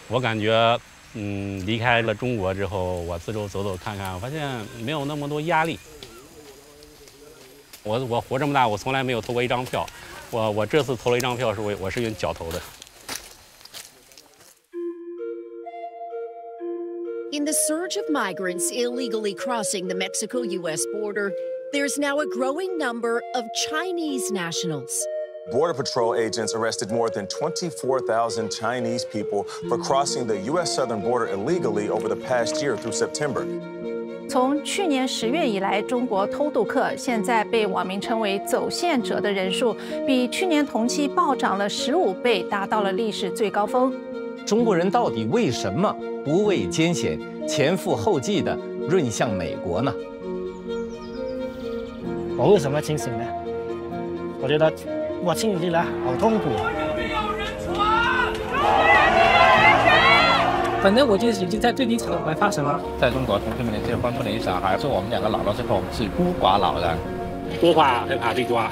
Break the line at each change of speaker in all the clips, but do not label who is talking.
我感觉，离开了中国之后，我四周走走看看，我发现没有那么多压力。我活这么大，我从来没有投过一张票，我这次投了一张票，我是用脚投的。
In the surge of migrants illegally crossing the Mexico-U.S. border, there's now a growing number of Chinese nationals.
Border Patrol agents arrested more than 24,000 Chinese people for crossing the U.S. southern border illegally over the past year through September.
从去年10月以来，中国偷渡客现在被网民称为走线者的人数，比去年同期暴涨了15倍，达到了历史最高峰。
中国人到底为什么不畏艰险、前赴后继地润向美国呢？
我为什么清醒呢？我觉得我清醒起来好痛苦。
反正我就已经在最低潮，我还怕什么？
在中国，同志们的结婚不能小孩，是我们2个老了之后是孤寡老人。
多怕会怕被抓，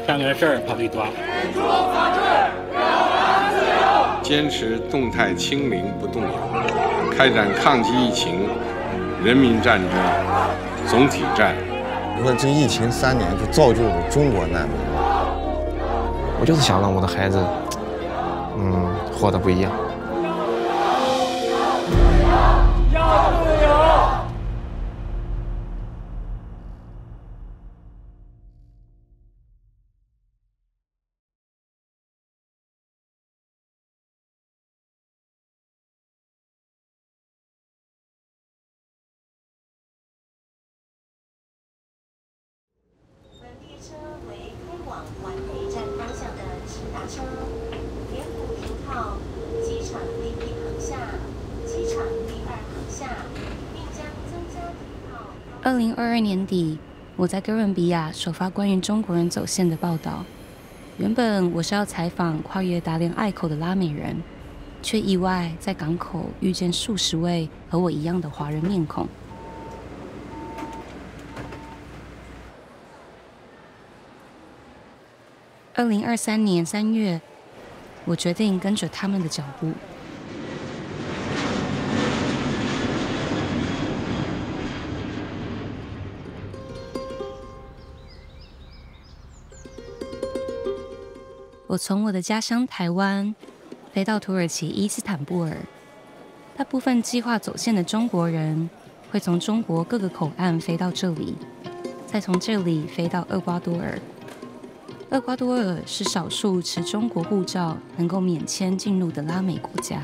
干个事儿怕被抓。
坚持动态清零不动摇，开展抗击疫情、人民战争、总体战。
你说这疫情3年就造就了中国难民。
我就是想让我的孩子，活得不一样。
2022年底，我在哥伦比亚首发关于中国人走线的报道。原本我是要采访跨越达连隘口的拉美人，却意外在港口遇见数十位和我一样的华人面孔。2023年3月，我决定跟着他们的脚步。我从我的家乡台湾飞到土耳其伊斯坦布尔，大部分计划走线的中国人会从中国各个口岸飞到这里，再从这里飞到厄瓜多尔。厄瓜多尔是少数持中国护照能够免签进入的拉美国家。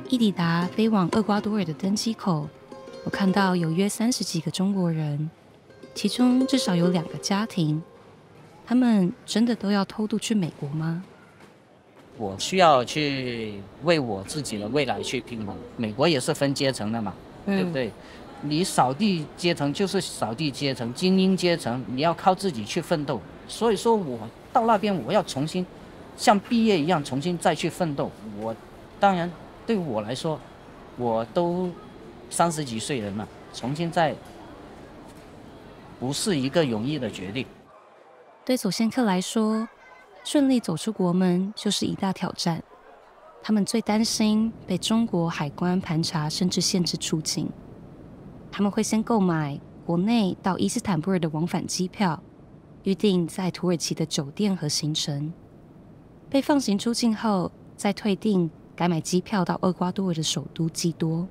一抵达飞往厄瓜多尔的登机口，我看到有约30几个中国人，其中至少有2个家庭。他们真的都要偷渡去美国吗？
我需要去为我自己的未来去拼搏。美国也是分阶层的嘛，对不对？你扫地阶层就是扫地阶层，精英阶层你要靠自己去奋斗。所以说我到那边我要重新像毕业一样重新再去奋斗。我当然对我来说，我都30几岁人了，重新再不是一个容易的决定。
对走线客来说，顺利走出国门就是一大挑战。他们最担心被中国海关盘查，甚至限制出境。他们会先购买国内到伊斯坦布尔的往返机票，预定在土耳其的酒店和行程。被放行出境后，再退订改买机票到厄瓜多尔的首都基多。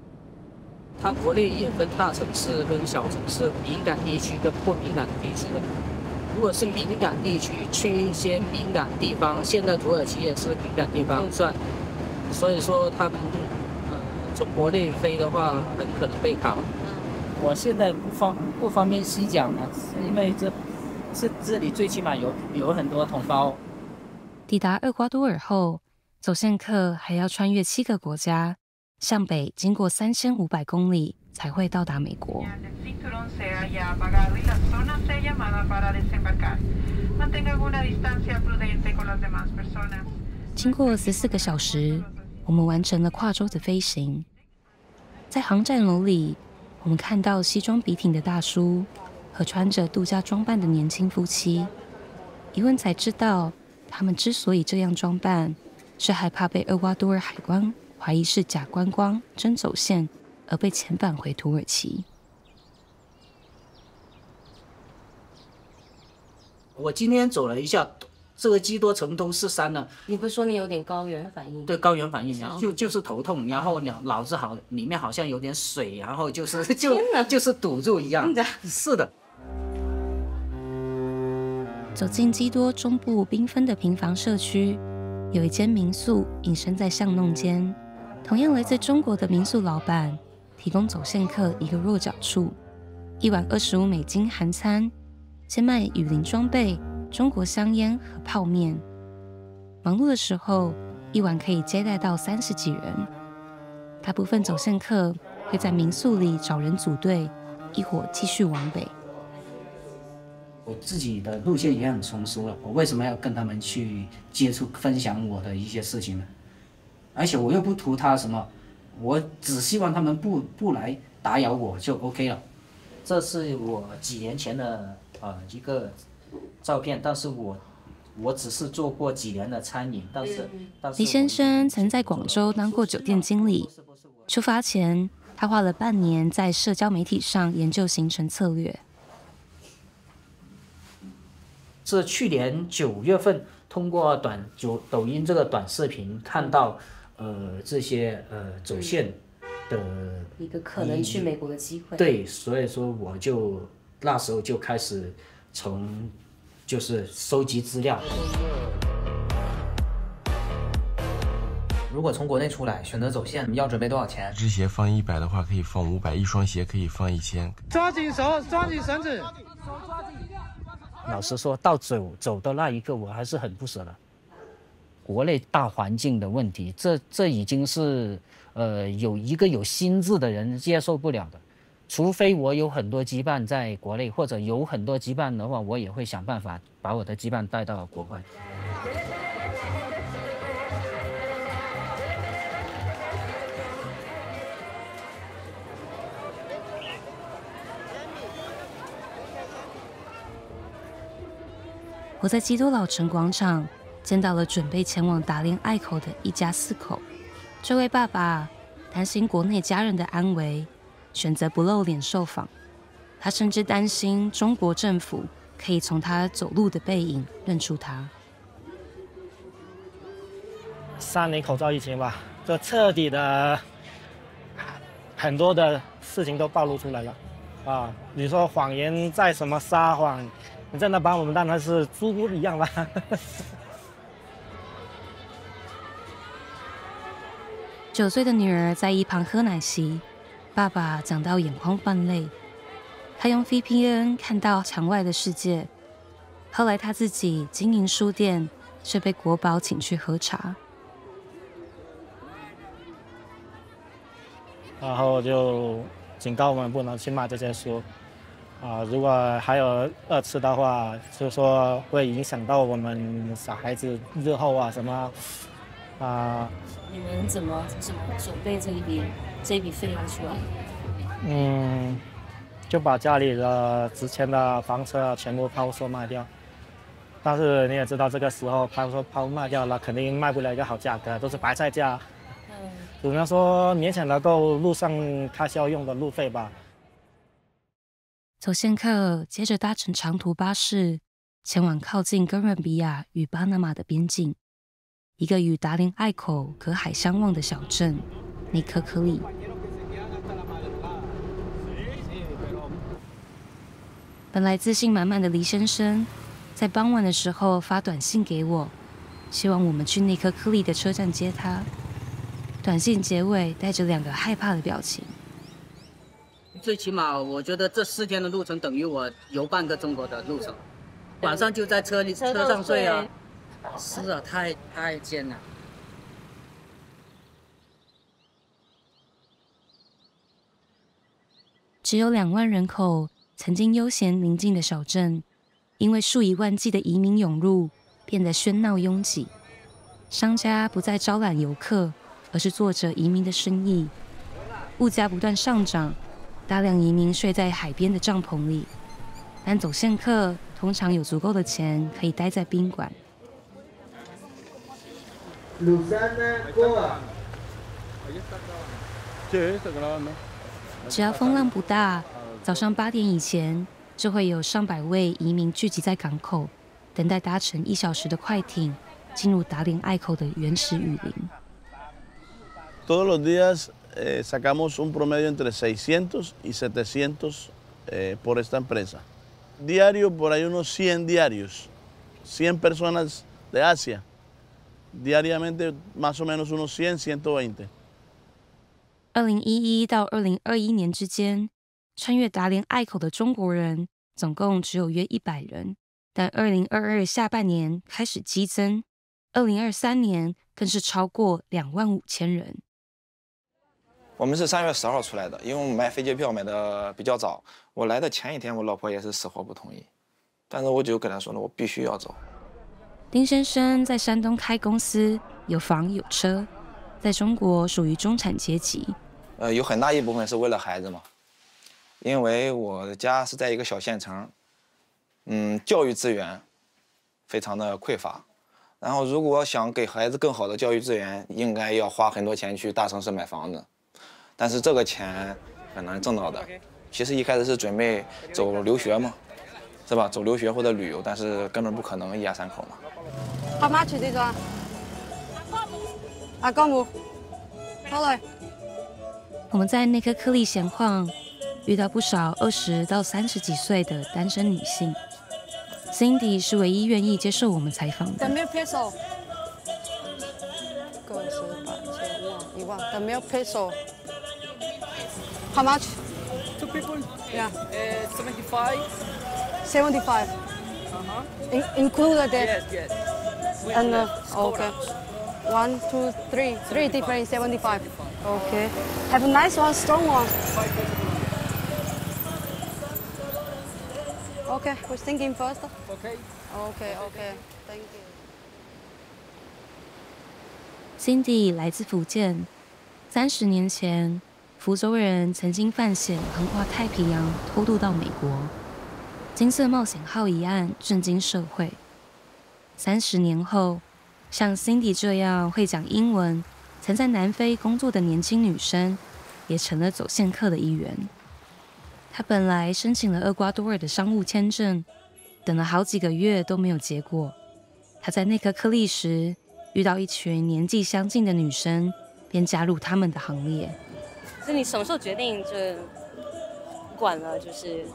它国内也分大城市跟小城市，敏感地区跟不敏感地区。如果是敏感地区，去一些敏感地方，现在土耳其也是敏感地方算，所以说他们从国内飞的话，很可能被卡。我现在不方便细讲了，因为这里最起码有很多同胞。
抵达厄瓜多尔后，走线客还要穿越7个国家，向北经过3500公里才会到达美国。经过14个小时，我们完成了跨洲的飞行。在航站楼里，我们看到西装笔挺的大叔和穿着度假装扮的年轻夫妻。一问才知道，他们之所以这样装扮，是害怕被厄瓜多尔海关怀疑是假观光、真走线，而被遣返回土耳其。
我今天走了一下，这个基多城都是山了。
你不是说你有点高原反应？
对，高原反应，就是头痛，然后脑子里面好像有点水，然后就是堵住一样。是的。
走进基多中部缤纷的平房社区，有一间民宿隐身在巷弄间。同样来自中国的民宿老板提供走线客一个落脚处，1晚25美金含餐，兼卖雨林装备、中国香烟和泡面。忙碌的时候，一晚可以接待到30几人。大部分走线客会在民宿里找人组队，一伙继续往北。
我自己的路线也很成熟了，我为什么要跟他们去接触、分享我的一些事情呢？而且我又不图他什么，我只希望他们不来打扰我就 OK 了。这是我几年前的一个照片，但是我只是做过几年的餐饮，但是
黎先生曾在广州当过酒店经理。出发前，他花了半年在社交媒体上研究行程策略。
是去年9月份通过抖音这个短视频看到，这些走线的
一个可能去美国的机会。
对，所以说我就那时候就开始就是收集资料。
如果从国内出来选择走线，要准备多少钱？
一只鞋放100的话，可以放500；一双鞋可以放1000。
抓紧手，抓紧绳子。
老实说，到走的那一刻，我还是很不舍的。国内大环境的问题，这已经是有一个有心智的人接受不了的。除非我有很多羁绊在国内，或者有很多羁绊的话，我也会想办法把我的羁绊带到国外。
我在基多老城广场见到了准备前往达连隘口的一家4口。这位爸爸担心国内家人的安危，选择不露脸受访。他甚至担心中国政府可以从他走路的背影认出他。
3年口罩疫情吧，就彻底的很多的事情都暴露出来了啊！你说谎言再什么撒谎，你真的把我们当成是猪一样吧？9
岁的女儿在一旁喝奶昔，爸爸讲到眼眶泛泪。他用 VPN 看到墙外的世界。后来他自己经营书店，却被国宝请去喝茶。
然后就警告我们不能去卖这些书。如果还有2次的话，就说会影响到我们小孩子日后什么
你们怎么准备这一笔费用出来？
就把家里的值钱的房车全部抛售卖掉。但是你也知道，这个时候抛卖掉了，肯定卖不了一个好价格，都是白菜价。只能说勉强能够路上开销用的路费吧。
走线客接着搭乘长途巴士，前往靠近哥伦比亚与巴拿马的边境，一个与达连隘口隔海相望的小镇——内科科利。本来自信满满的黎先生，在傍晚的时候发短信给我，希望我们去内科科利的车站接他。短信结尾带着2个害怕的表情。
最起码，我觉得这4天的路程等于我游半个中国的路程。晚上就在车上睡啊。是啊，太艰难。
只有2万人口，曾经悠闲宁静的小镇，因为数以万计的移民涌入，变得喧闹拥挤。商家不再招揽游客，而是做着移民的生意。物价不断上涨，大量移民睡在海边的帐篷里，但走线客通常有足够的钱可以待在宾馆。只要风浪不大，早上8点以前就会有上百位移民聚集在港口，等待搭乘1小时的快艇进入达连隘口的原始雨林。
Todos los días sacamos un promedio entre 600 y 700 por esta empresa. Diario por ahí unos 100 diarios, 100 personas de Asia. Diariamente más o menos unos 100, 120.
2011到2021年之间，穿越达连隘口的中国人总共只有约100人，但2022下半年开始激增，2023年更是超过25000人。
我们是3月10号出来的，因为我们买飞机票买的比较早。我来的前一天，我老婆也是死活不同意，但是我就跟她说了，我必须要走。
丁先生在山东开公司，有房有车，在中国属于中产阶级。
有很大一部分是为了孩子嘛，因为我的家是在一个小县城，教育资源非常的匮乏。然后如果想给孩子更好的教育资源，应该要花很多钱去大城市买房子。但是这个钱很难挣到的。其实一开始是准备走留学嘛，是吧？走留学或者旅游，但是根本不可能，一家3口嘛。
How much this one？ 阿公母，好嘞。
我们在内科克利闲晃，遇到不少20到30几岁的单身女性。Cindy 是唯一愿意接受我们采访的。
The milk peso。个十百千万1万。The milk peso。How much?
2 people.
Yeah.
75.
75. Included that.
Yes.
And okay. 1, 2, 3. 3 different 75. Okay. Have a nice one, strong one. Okay, we're thinking first.
Okay.
Okay. Thank you.
Cindy 来自福建，30年前，福州人曾经犯险横跨太平洋偷渡到美国，金色冒险号一案震惊社会。30年后，像 Cindy 这样会讲英文、曾在南非工作的年轻女生，也成了走线客的一员。她本来申请了厄瓜多尔的商务签证，等了好几个月都没有结果。她在内科克利时遇到一群年纪相近的女生，便加入他们的行列。
所以你什么时候决定就不管了，就是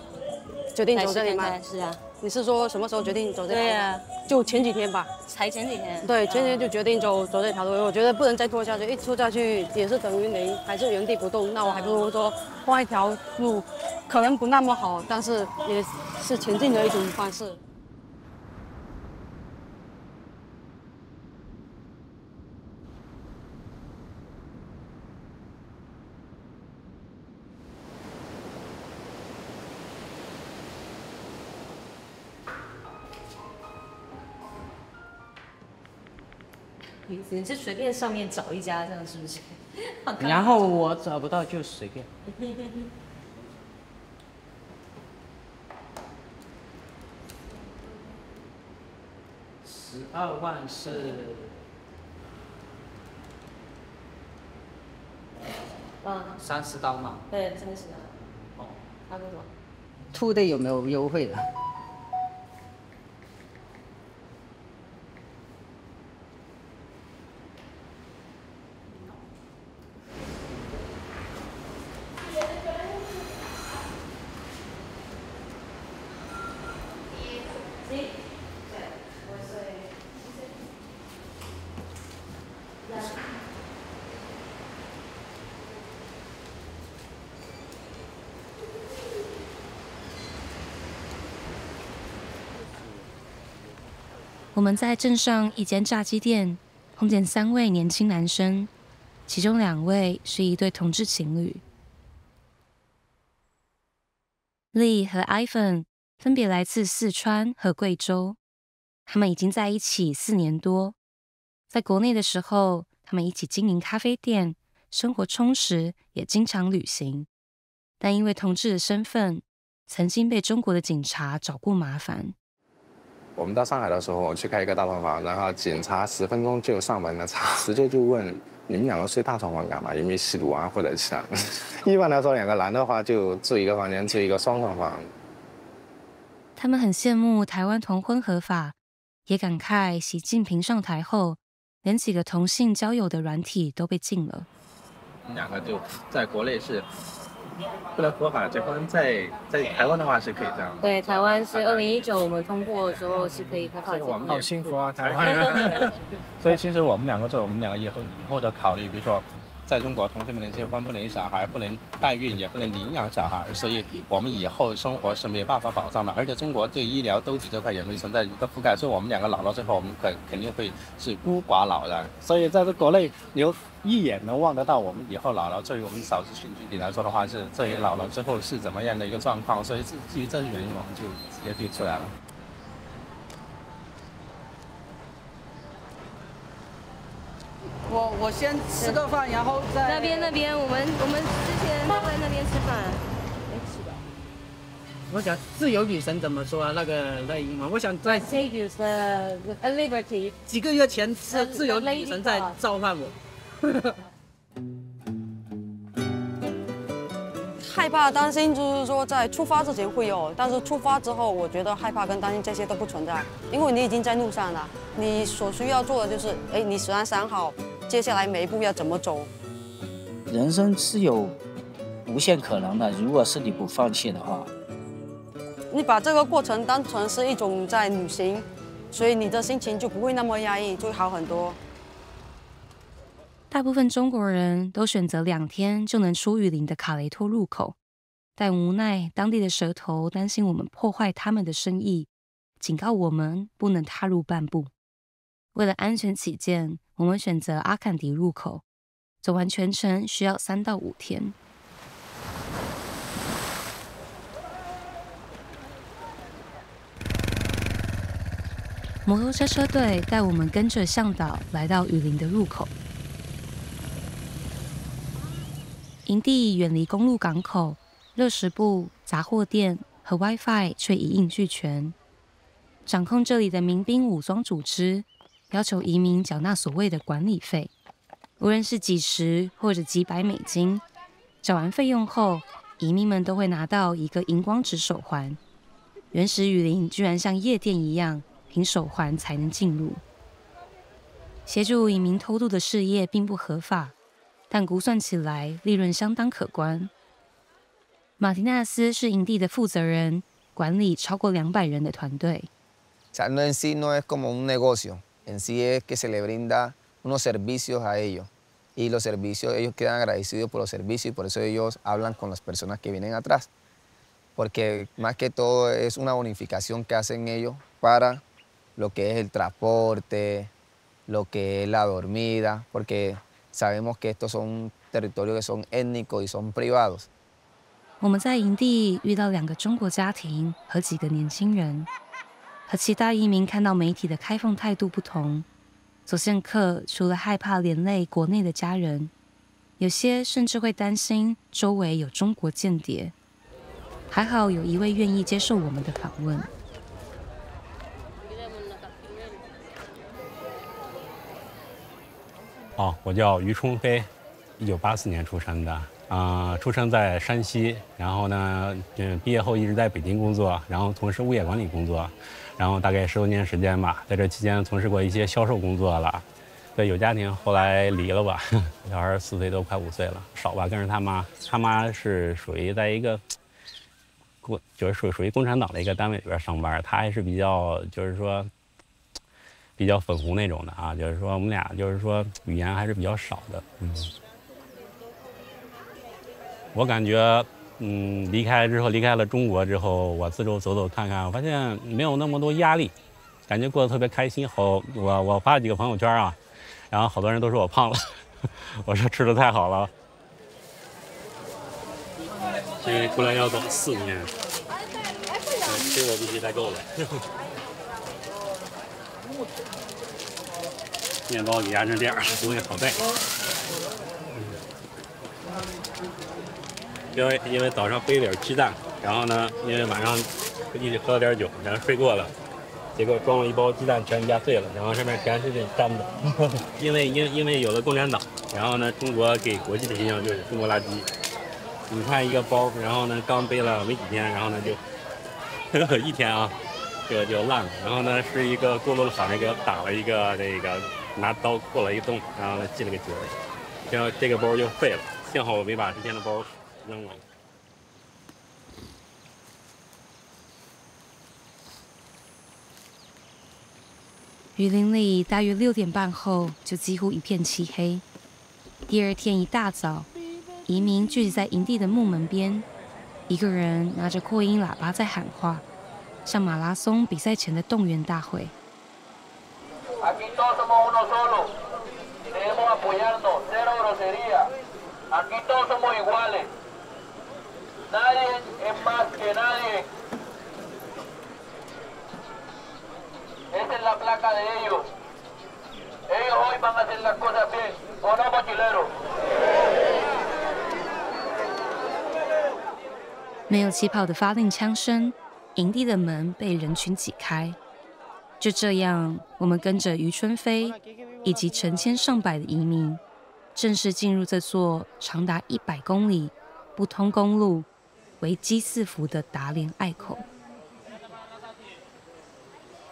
决定走这里吗？
是啊。
你是说什么时候决定走这条路？
对啊，
就前几天吧。
才前几天？
对，前几天就决定走这条路。我觉得不能再拖下去，一拖下去也是等于零，还是原地不动。那我还不如说换一条路，可能不那么好，但是也是前进的一种方式。
你是随便上面找一家这样是不是？
然后我找不到就随便。12万是30刀嘛？
对，30刀。哦，差不多。
兔的有没有优惠的？
我们在镇上一间炸鸡店碰见3位年轻男生，其中2位是一对同志情侣。Lee 和 Ivan 分别来自四川和贵州，他们已经在一起4年多。在国内的时候，他们一起经营咖啡店，生活充实，也经常旅行。但因为同志的身份，曾经被中国的警察找过麻烦。
我们到上海的时候，我去开一个大床房，然后警察10分钟就上门了，直接就问你们2个睡大床房干嘛？有没有吸毒啊或者其他？一般来说，2个男的话就住一个房间，住一个双床房。
他们很羡慕台湾同婚合法，也感慨习近平上台后，连几个同性交友的软体都被禁了。
我们2个就在国内是不能合法结婚，在台湾的话是可以这样。
对，台湾是2019我们通过的时候是可以合法结婚。
好幸福啊，台湾人。
所以其实我们2个做我们2个以后的考虑，比如说，在中国同性不能结婚，不能小孩，不能代孕，也不能领养小孩，所以我们以后生活是没有办法保障的。而且中国对医疗兜底这块也没存在一个覆盖，所以我们2个老了之后，我们肯定会是孤寡老人。所以在这国内，你一眼能望得到我们以后老了，对于我们少数群体来说的话，是这一老了之后是怎么样的一个状况，所以基于这个原因，我们就直接提出来了。
我先吃个饭，然后再
那边，我们之前都在那边吃饭，没吃吧？
我想自由女神怎么说啊？那个英文，我想在
Saviors a liberty。
几个月前是自由女神在召唤我。
害怕、担心，就是说在出发之前会有，但是出发之后，我觉得害怕跟担心这些都不存在，因为你已经在路上了。你所需要做的就是，你想好接下来每一步要怎么走。
人生是有无限可能的，如果是你不放弃的话。
你把这个过程当成是一种在旅行，所以你的心情就不会那么压抑，就会好很多。
大部分中国人都选择2天就能出雨林的卡雷托入口，但无奈当地的蛇头担心我们破坏他们的生意，警告我们不能踏入半步。为了安全起见，我们选择阿坎迪入口，走完全程需要3到5天。摩托车车队带我们跟着向导来到雨林的入口。营地远离公路港口，热食部、杂货店和 WiFi 却一应俱全。掌控这里的民兵武装组织要求移民缴纳所谓的管理费，无论是几十或者几百美金。缴完费用后，移民们都会拿到一个荧光纸手环。原始雨林居然像夜店一样，凭手环才能进入。协助移民偷渡的事业并不合法，但估算起来利润相当可观。马蒂纳斯是营地的负责人，管理超过200人的团队。
O sea, no en sí no es como un negocio, en sí es que se le brinda unos servicios a ellos y los servicios, ellos quedan agradecidos por los servicios y por eso ellos hablan con las personas que vienen atrás, porque más que todo es una bonificación que hacen ellos para lo que es el transporte, lo que es la dormida, porque sabemos que estos son territorios que son étnicos y son privados.
我们在营地遇到2个中国家庭和几个年轻人。和其他移民看到媒体的开放态度不同，走线客除了害怕连累国内的家人，有些甚至会担心周围有中国间谍。还好有一位愿意接受我们的访问。
我叫于冲飞，1984年出生的。出生在山西，然后呢，毕业后一直在北京工作，然后从事物业管理工作，然后大概10多年时间吧，在这期间从事过一些销售工作了。对，有家庭，后来离了吧，小孩4岁多，快5岁了，少吧，跟着他妈。他妈是属于在一个就是属于共产党的一个单位里边上班，他还是比较就是说比较粉红那种的啊，就是说我们俩就是说语言还是比较少的，我感觉，离开了中国之后，我四周走走看看，我发现没有那么多压力，感觉过得特别开心。我发了几个朋友圈啊，然后好多人都说我胖了，我说吃的太好了。因为出来要走4年，这我必须带够了。面包给压成这样，东西好带。因为早上背点鸡蛋，然后呢，因为晚上一起喝了点酒，然后睡过了，结果装了一包鸡蛋全压碎了，然后上面全是这粘的。因为有了共产党，然后呢，中国给国际的形象就是中国垃圾。你看一个包，然后呢刚背了没几天，然后呢就一天啊，就烂了。然后呢是一个锅炉厂那个打了一个这个拿刀破了一个洞，然后呢系了个结儿，然后这个包就废了。幸好我没把之前的包扔了。
雨林里大约6点半后就几乎一片漆黑。第二天一大早，移民聚集在营地的木门边，一个人拿着扩音喇叭在喊话，像马拉松比赛前的动员大会。
Esa es la placa de ellos. Ellos hoy van a hacer las cosas bien. ¿O no, mochilero?
没有气炮的发令枪声，营地的门被人群挤开。就这样，我们跟着于春飞以及成千上百的移民，正式进入这座长达100公里、不通公路、为鸡四伏的达连隘口。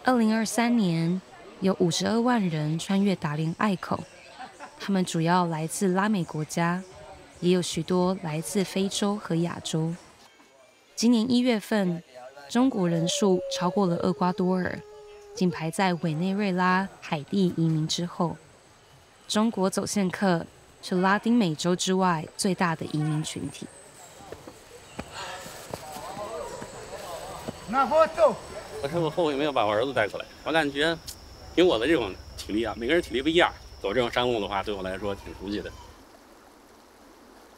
2023年，有52万人穿越达连隘口，他们主要来自拉美国家，也有许多来自非洲和亚洲。今年1月份，中国人数超过了厄瓜多尔，仅排在委内瑞拉、海地移民之后。中国走线客是拉丁美洲之外最大的移民群体。
我说我后悔没有把我儿子带过来，我感觉凭我的这种体力啊，每个人体力不一样，走这种山路的话，对我来说挺熟悉的。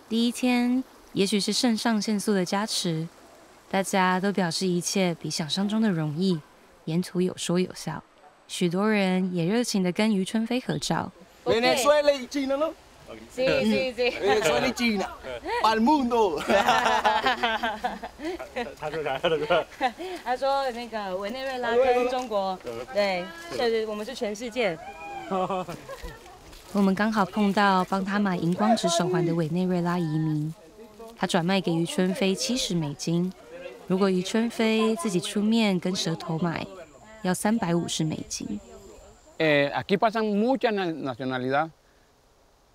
第一天，也许是肾上腺素的加持，大家都表示一切比想象中的容易，沿途有说有笑，许多人也热情地跟于春飞合照。
Venezuela y China, ¿no?
Sí, sí, sí.
Venezuela y China. Para el mundo.
他说啥？
他说那个委内瑞拉跟中国，对，是我们是全世界。
我们刚好碰到帮他买荧光纸手环的委内瑞拉移民，他转卖给于春飞70美金，如果于春飞自己出面跟蛇头买，要350美金。
Aquí pasan muchas nacionalidades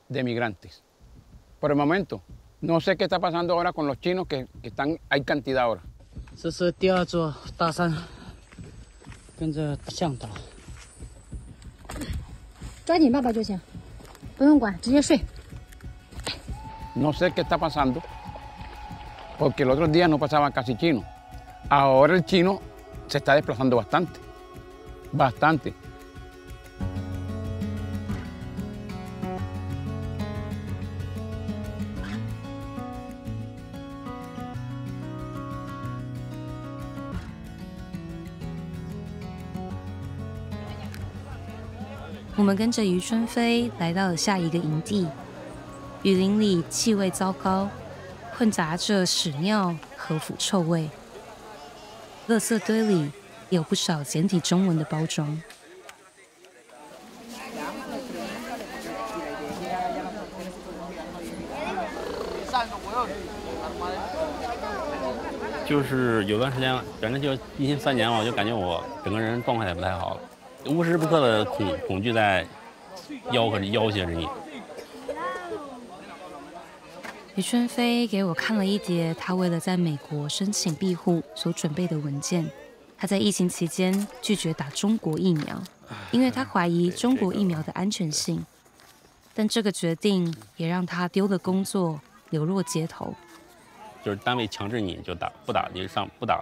de migrantes. Por el momento, no sé qué está pasando ahora con los chinos que están, hay cantidad ahora.
这是第2座大山，跟着向导。
抓紧抱抱就行，不用管，直接睡。
No sé qué está pasando, porque el otro día no pasaba casi chino. Ahora el chino se está desplazando bastante, bastante.
我们跟着于春飞来到了下一个营地，雨林里气味糟糕，混杂着屎尿和腐臭味。垃圾堆里有不少简体中文的包装。
就是有段时间，反正就疫情3年了，我就感觉我整个人状态也不太好了。无时不刻的恐惧在要挟着你。
于春飞给我看了一叠他为了在美国申请庇护所准备的文件。他在疫情期间拒绝打中国疫苗，因为他怀疑中国疫苗的安全性。但这个决定也让他丢了工作，流落街头。
就是单位强制你就打，不打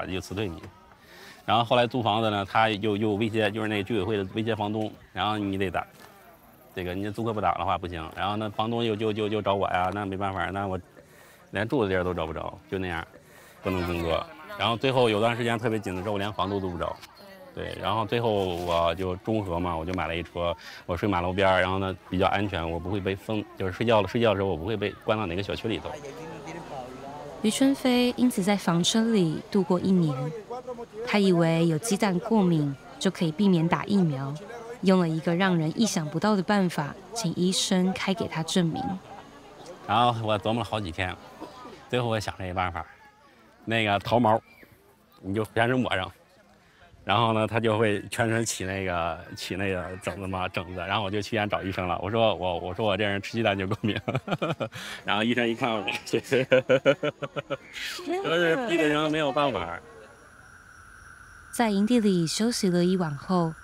就辞退你。然后后来租房子呢，他又威胁，就是那个居委会的威胁房东，然后你得打，这个你租客不打的话不行。然后呢，房东又找我呀，那没办法，那我连住的地儿都找不着，就那样，不能工作。然后最后有段时间特别紧的时候，我连房都租不着。对，然后最后我就中和嘛，我就买了一车，我睡马路边，然后呢比较安全，我不会被封，就是睡觉的时候我不会被关到哪个小区里头。
于春飞因此在房车里度过1年，他以为有鸡蛋过敏就可以避免打疫苗，用了一个让人意想不到的办法，请医生开给他证明。
然后我琢磨了好几天，最后我想了一个办法，那个桃毛，你就全身抹上，然后呢，他就会全身起那个疹子嘛，疹子。然后我就去医院找医生了，我说我这人吃鸡蛋就过敏，然后医生一看我，就是逼得人没有办法。
在营地里休息了一晚后，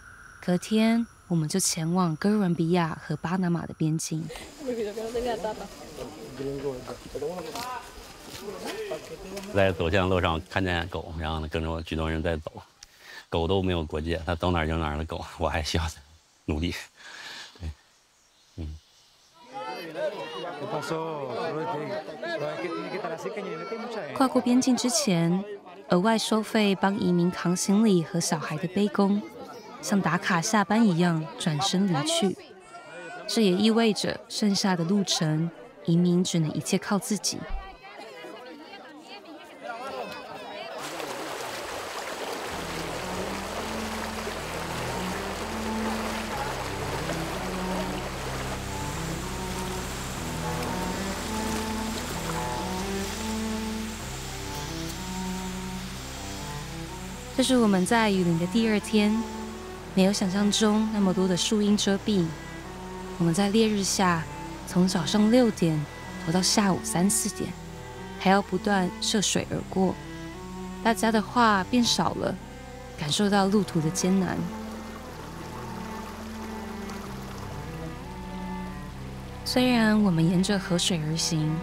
隔天我们就前往哥伦比亚和巴拿马的边境。
在走线的路上看见狗，然后呢跟着许多人在走，狗都没有国界，它走哪儿就哪儿的狗，我还需要努力。对，
跨过边境之前，额外收费帮移民扛行李和小孩的背工，像打卡下班一样转身离去。这也意味着剩下的路程，移民只能一切靠自己。这是我们在雨林的第2天，没有想象中那么多的树荫遮蔽。我们在烈日下，从早上6点走到下午3、4点，还要不断涉水而过。大家的话变少了，感受到路途的艰难。虽然我们沿着河水而行，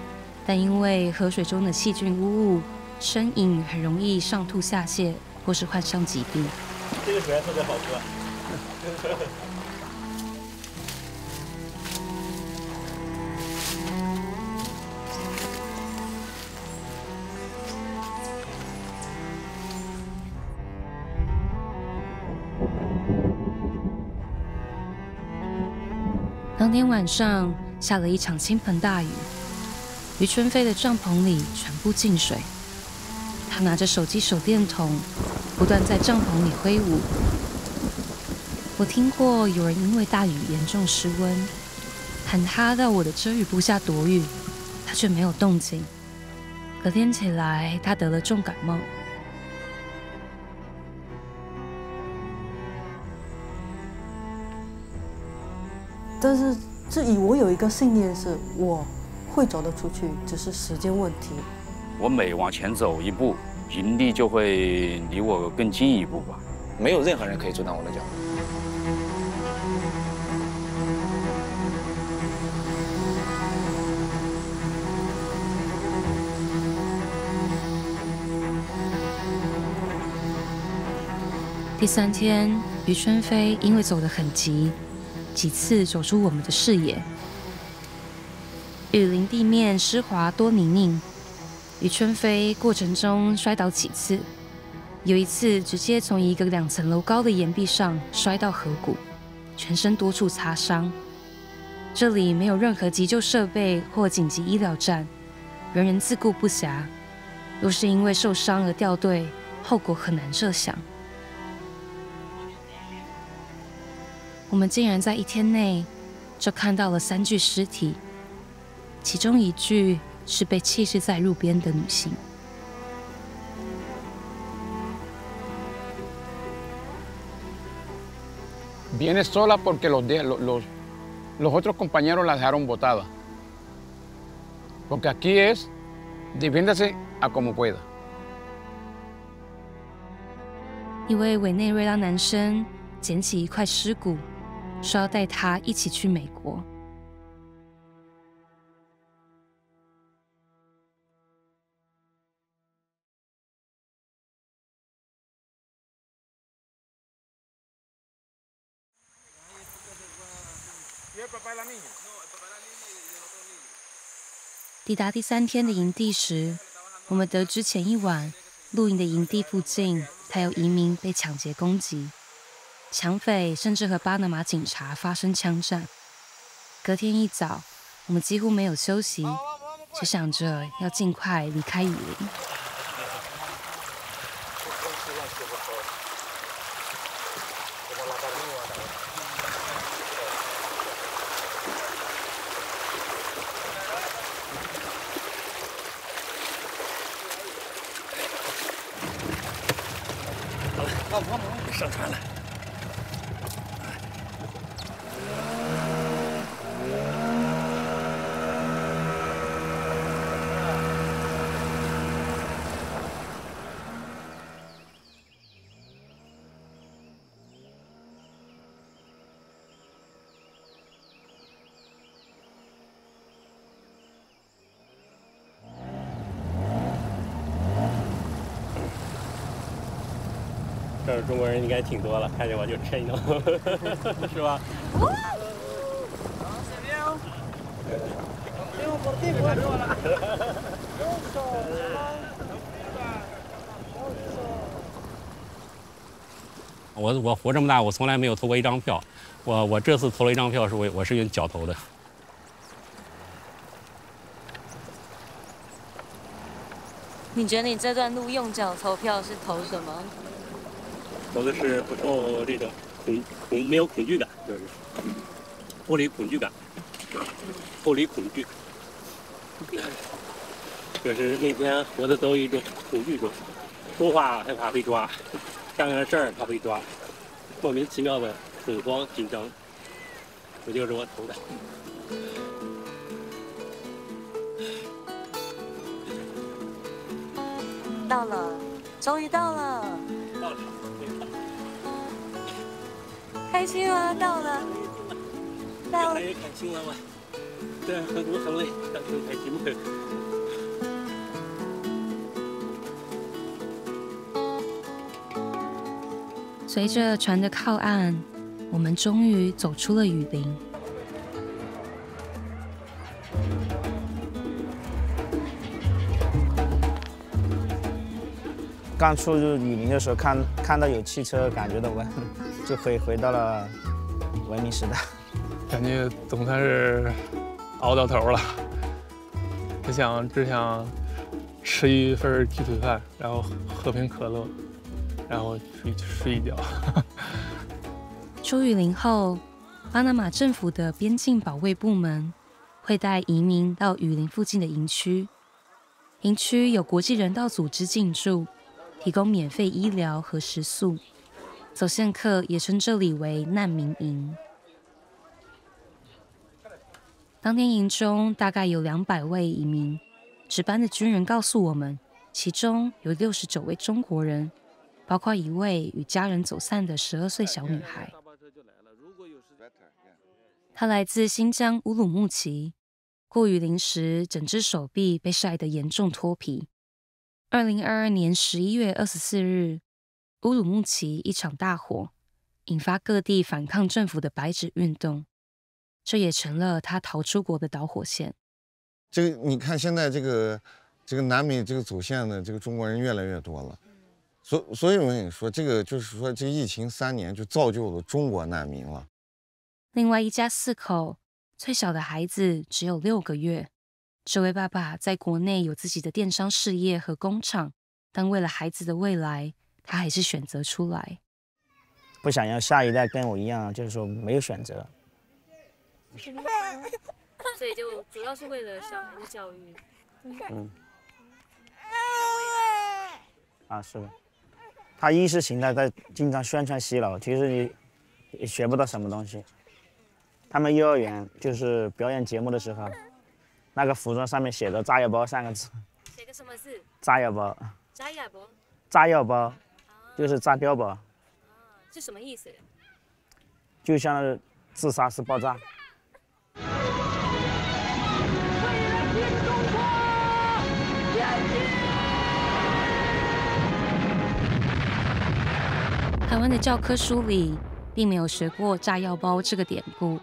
但因为河水中的细菌污物，身饮很容易上吐下泻，或是患上疾病。
这个水还特别好喝。
当天晚上下了一场倾盆大雨，于春飞的帐篷里全部进水。他拿着手机手电筒，不断在帐篷里挥舞。我听过有人因为大雨严重失温，喊他到我的遮雨布下躲雨，他却没有动静。隔天起来，他得了重感冒。
但是我有一个信念是，我会走得出去，只是时间问题。
我每往前走一步，营地就会离我更近一步吧。
没有任何人可以阻挡我的脚步。
第3天，于春飞因为走得很急，几次走出我们的视野。雨林地面湿滑多泥泞，于春飞过程中摔倒几次，有一次直接从一个2层楼高的岩壁上摔到河谷，全身多处擦伤。这里没有任何急救设备或紧急医疗站，人人自顾不暇。若是因为受伤而掉队，后果很难设想。我们竟然在1天内就看到了3具尸体，其中1具是被弃尸在路边的女性。
Viene sola porque los otros compañeros la dejaron botada. Porque aquí es, defiéndase a como pueda.
一位委内瑞拉男生捡起一块尸骨，说要带他一起去美国。抵达第3天的营地时，我们得知前一晚露营的营地附近，还有移民被抢劫攻击，抢匪甚至和巴拿马警察发生枪战。隔天一早，我们几乎没有休息，只想着要尽快离开雨林。
上船了。
这儿中国人应该挺多了，看见我就吹呢，是吧？我活这么大，我从来没有投过一张票。我这次投了一张票，我是用脚投的。
你觉得你这段路用脚投票是投什么？
投的是不受这种没有恐惧感，就是脱离恐惧感，脱离恐惧。就是那天活的都一种恐惧中，说话害怕被抓，干个事儿怕被抓，莫名其妙的恐慌紧张，这就是我投的。
到了，终于到了，
到了，
开心吗？到了，到了，
开心了吗？对，很累，但是开心的。
随着船的靠岸，我们终于走出了雨林。
刚出入雨林的时候，看到有汽车，感觉到就回到了文明时代。
感觉总算是熬到头了，只想吃一份鸡腿饭，然后喝瓶可乐，然后睡一觉。
出雨林后，巴拿马政府的边境保卫部门会带移民到雨林附近的营区，营区有国际人道组织进驻，提供免费医疗和食宿。走线客也称这里为难民营。当天营中大概有200位移民，值班的军人告诉我们，其中有69位中国人，包括一位与家人走散的12岁小女孩。她来自新疆乌鲁木齐，过雨林时整只手臂被晒得严重脱皮。2022年11月24日，乌鲁木齐一场大火，引发各地反抗政府的白纸运动，这也成了他逃出国的导火线。
这个你看，现在这个南美这个走线的这个中国人越来越多了，所以我跟你说，这个就是说，这疫情3年就造就了中国难民了。
另外一家4口，最小的孩子只有6个月。这位爸爸在国内有自己的电商事业和工厂，但为了孩子的未来，他还是选择出来。
不想要下一代跟我一样，就是说没有选择。
所以就主要是为了小孩的教育。
是的。他意识形态在经常宣传洗脑，其实你也学不到什么东西。他们幼儿园就是表演节目的时候，那个服装上面写着"炸药包"3个字。
写个什么字？
炸药包。
炸药包。
炸药包，就是炸碉堡。
是什么意思？
就像自杀式爆炸。
台湾的教科书里并没有学过炸药包这个典故，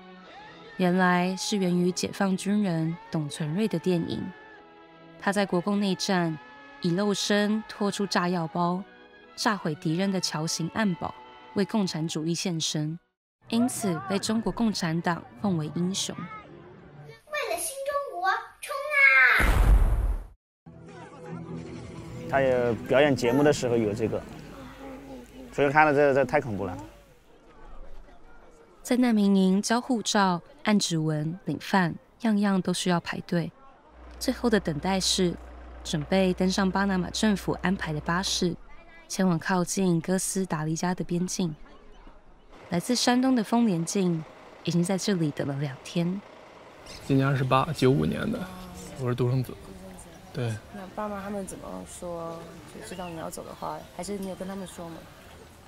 原来是源于解放军人董存瑞的电影。他在国共内战以肉身拖出炸药包，炸毁敌人的桥形暗堡，为共产主义献身，因此被中国共产党奉为英雄。
为了新中国，冲啊！
他也表演节目的时候有这个，所以看了这太恐怖了。
在难民营交护照、按指纹、领饭，样样都需要排队。最后的等待室，准备登上巴拿马政府安排的巴士，前往靠近哥斯达黎加的边境。来自山东的丰连静已经在这里等了2天。
今年28，95年的，我是独生子。对。
那爸妈他们怎么说？就知道你要走的话，还是你有跟他们说吗？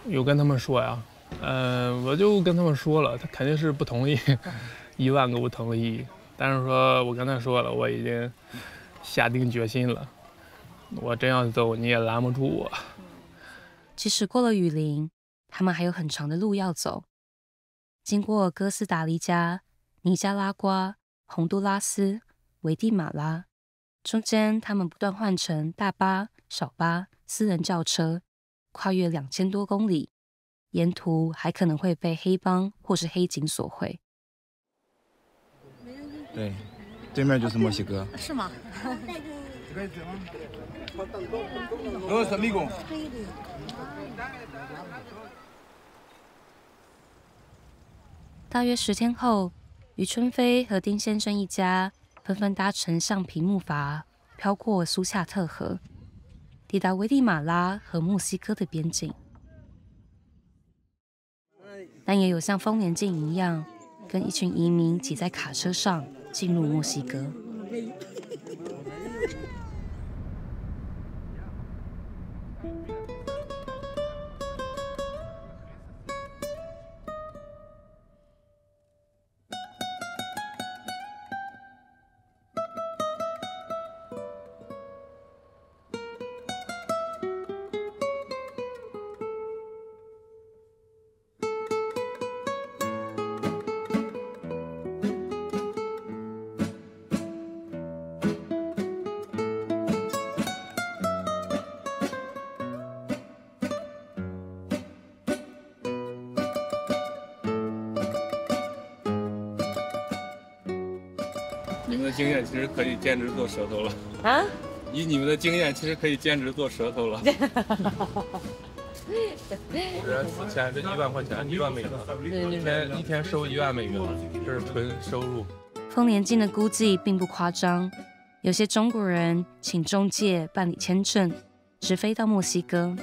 有跟他们说呀，我就跟他们说了，他肯定是不同意，1万个不同意。但是说我跟他说了，我已经下定决心了，我真要走，你也拦不住我。
即使过了雨林，他们还有很长的路要走。经过哥斯达黎加、尼加拉瓜、洪都拉斯、危地马拉，中间他们不断换乘大巴、小巴、私人轿车，跨越2000多公里，沿途还可能会被黑帮或是黑警索贿。
对，对面就是墨西哥。
是吗？
大约10天后，余春飞和丁先生一家纷纷搭乘橡皮木筏，飘过苏恰特河，抵达危地马拉和墨西哥的边境。但也有像丰年静一样，跟一群移民挤在卡车上进入墨西哥。
你们的经验其实可以兼职做舌头了
啊！
以你们的经验，其实可以兼职做舌头了。我这此前这1万块钱，1万美元，一天收1万美元，这是纯收入。
丰年静的估计并不夸张，有些中国人请中介办理签证，直飞到墨西哥，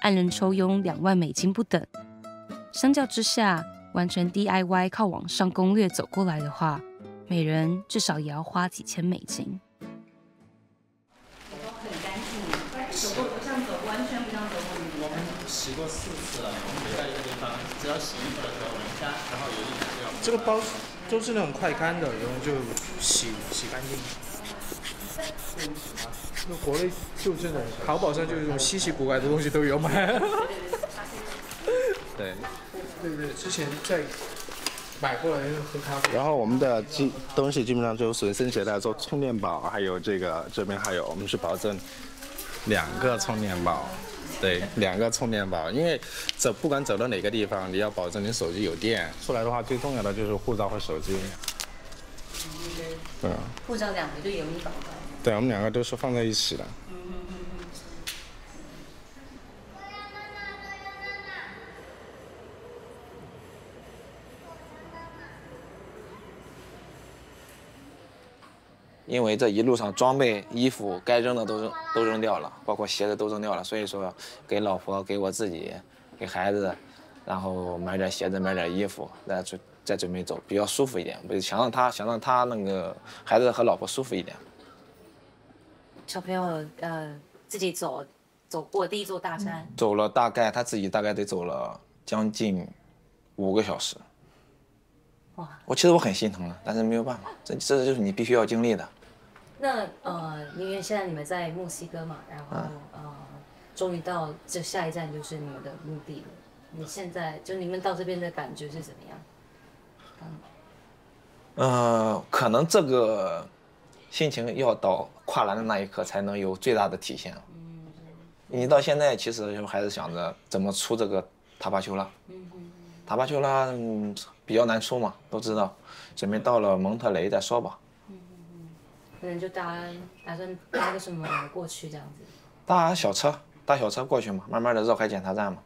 按人抽佣2万美金不等。相较之下，完全 DIY 靠网上攻略走过来的话，每人至少也要花几千美金。
很干净，走过不像走，完全不像走过旅游。我们洗过4次了，我们每到一个地方，只要洗衣服的时候，人家然后有一点就要。
这个包都是那种快干的，然后就洗干净。那国内就这种，淘宝上就这种稀奇古怪的东西都有卖。
对。
对，之前在。买过来喝咖啡。
然后我们的东西基本上就随身携带，做充电宝，还有这边还有，我们是保证2个充电宝，对，2个充电宝，因为不管走到哪个地方，你要保证你手机有电。出来的话，最重要的就是护照和手机。对。
护照2个就有你保的。
对，我们2个都是放在一起的。
因为这一路上装备、衣服该扔的都扔掉了，包括鞋子都扔掉了，所以说给老婆、给我自己、给孩子，然后买点鞋子、买点衣服，再准备走，比较舒服一点。想让他那个孩子和老婆舒服一点。
小朋友自己走过第一座大山，
走了他自己大概得走了将近5个小时。哇！其实我很心疼的，但是没有办法，这就是你必须要经历的。
那因为现在你们在墨西哥嘛，然后终于到这下一站就是你们的目的了。你现在就你们到这边的感觉是怎么
样？可能这个心情要到跨栏的那一刻才能有最大的体现。你到现在其实就还是想着怎么出这个塔巴丘拉。塔巴丘拉比较难出嘛，都知道，准备到了蒙特雷再说吧。
可能就打算搭个什么过去这样子。
搭小车过去嘛，慢慢的绕开检查站嘛，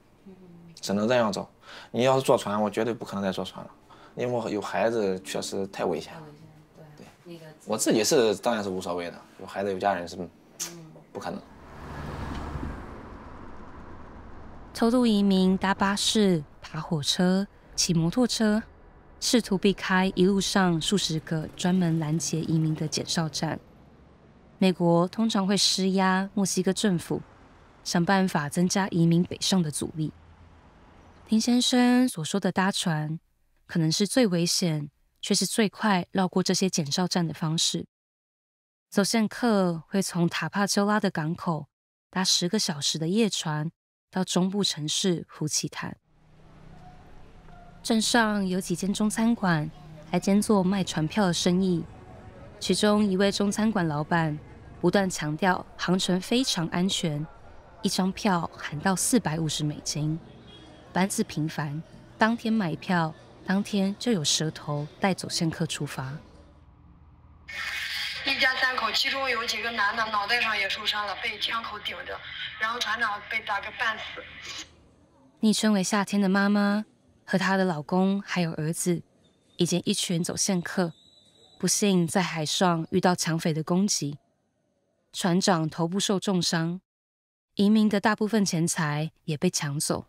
只能这样走。你要是坐船，我绝对不可能再坐船了，因为我有孩子，确实太危险了。对，我自己是当然是无所谓的，有孩子有家人是不可能。
偷渡移民搭巴士、爬火车、骑摩托车，试图避开一路上数十个专门拦截移民的检哨站。美国通常会施压墨西哥政府，想办法增加移民北上的阻力。林先生所说的搭船，可能是最危险，却是最快绕过这些检哨站的方式。走线客会从塔帕丘拉的港口搭10个小时的夜船到中部城市胡奇坦。镇上有几间中餐馆，还兼做卖船票的生意。其中一位中餐馆老板不断强调航程非常安全，一张票含到$450，班次频繁，当天买票，当天就有蛇头带走线客出发。
一家3口，其中有几个男的脑袋上也受伤了，被枪口顶着，然后船长被打个半死。
昵称为夏天的妈妈和她的老公还有儿子，以及一群走线客，不幸在海上遇到抢匪的攻击，船长头部受重伤，移民的大部分钱财也被抢走。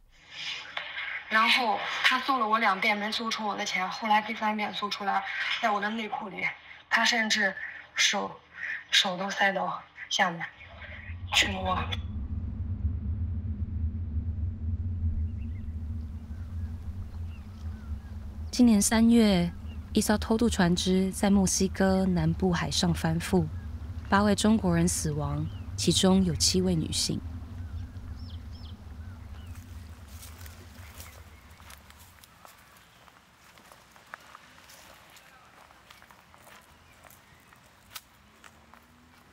然后他搜了我2遍没搜出我的钱，后来第3遍搜出来，在我的内裤里，他甚至手都塞到下面去摸。
今年3月，一艘偷渡船只在墨西哥南部海上翻覆，8位中国人死亡，其中有7位女性。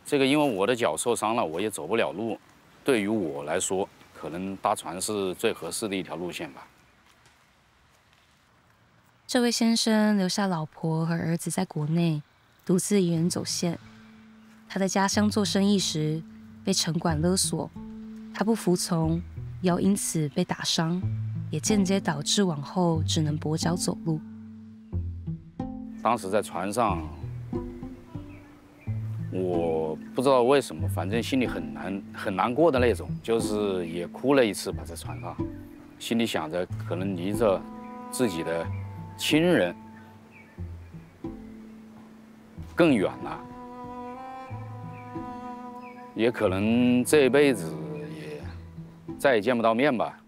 这个因为我的脚受伤了，我也走不了路。对于我来说，可能搭船是最合适的一条路线吧。
这位先生留下老婆和儿子在国内，独自一人走线。他在家乡做生意时被城管勒索，他不服从，腰因此被打伤，也间接导致往后只能跛脚走路。
当时在船上，我不知道为什么，反正心里很难过的那种，就是也哭了一次吧，在船上，心里想着可能离着自己的亲人更远了，也可能这一辈子也再也见不到面吧。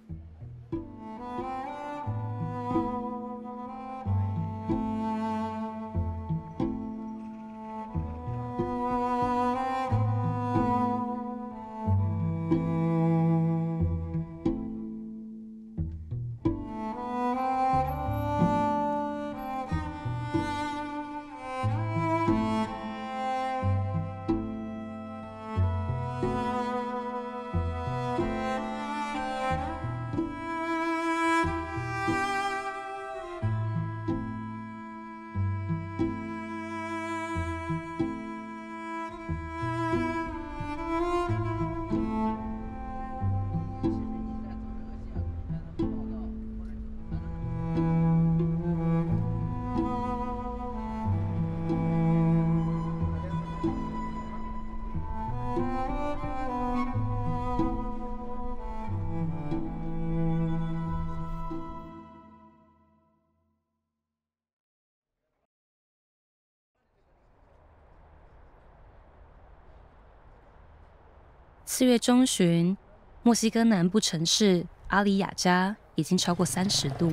4月中旬，墨西哥南部城市阿里雅加已经超过30度。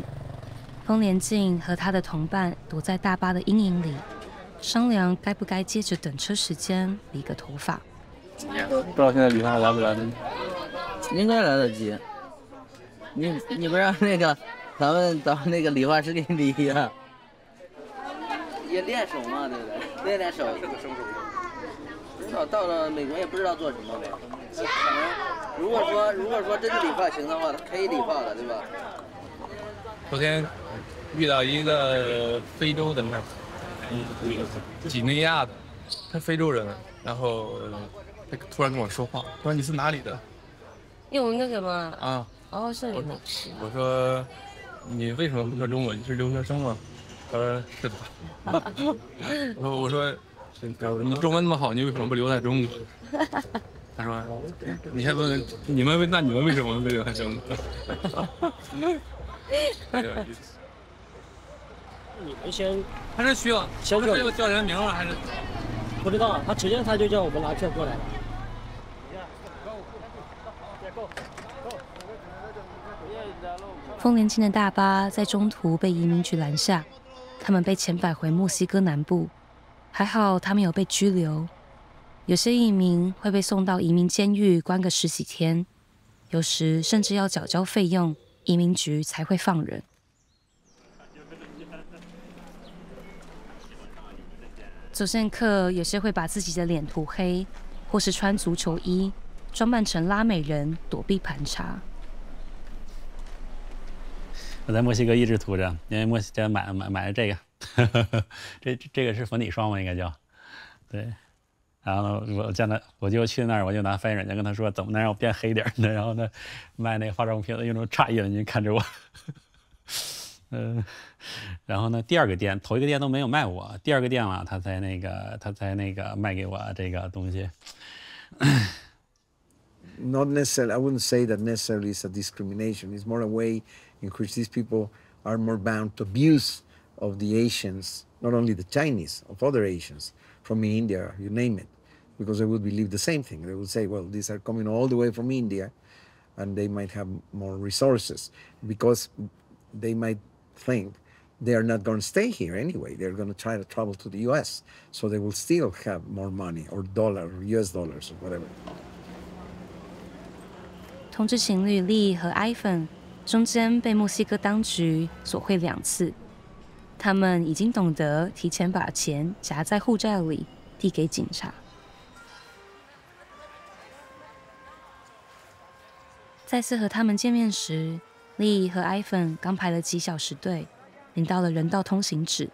丰连静和他的同伴躲在大巴的阴影里，商量该不该接着等车时间理个头发。
不知道现在理发来不来得及？
应该来得及。你不让那个咱们那个理发师给你理呀？也练手嘛，对不对？练手。是个生手。不知道到了美国也不知道做什么呗。可能如果说真的理发行的话，可以理发了，对吧？
昨天遇到一个非洲的几内亚的，他非洲人，然后他突然跟我说话，他说你是哪里的？
英文跟什么？
啊。
哦，是你。
我说你为什么不说中文？你是留学生吗？他说是的。我说你中文那么好，你为什么不留在中国？他说：“你先问问你们为什么没有很生？”
你们先，
还是需要叫人名了还是？
不知道，他直接就叫我们拿票过来了。
丰年金的大巴在中途被移民局拦下，他们被遣返回墨西哥南部，还好他们有被拘留。有些移民会被送到移民监狱关个10几天，有时甚至要缴交费用，移民局才会放人。走线客有些会把自己的脸涂黑，或是穿足球衣，装扮成拉美人躲避盘查。
我在墨西哥一直涂着，因为墨西哥买了这个，这个是粉底霜吧，应该叫，对。然后我就去那儿，我就拿翻译软件跟他说怎么能让我变黑点呢？然后呢，卖那个化妆品的用种诧异的眼睛看着我，然后呢，第二个店，头一个店都没有卖我，第二个店了，他才那个卖给我这个东西。
Not necessarily, I wouldn't say that necessarily is a discrimination. It's more a way in which these people are more bound to abuse of the Asians, not only the Chinese, of other Asians from India, you name it, because they would believe the same thing. They would say, well, these are coming all the way from India, and they might have more resources, because they might think they are not going to stay here anyway. They're going to try to travel to the U.S., so they will still have more money, or dollar, or U.S. dollars, or whatever.
同志情侣利和埃芬中间被墨西哥当局索贿2次，他们已经懂得提前把钱夹在护照里递给警察。再次和他们见面时，利和埃芬刚排了几小时队，领到了人道通行纸，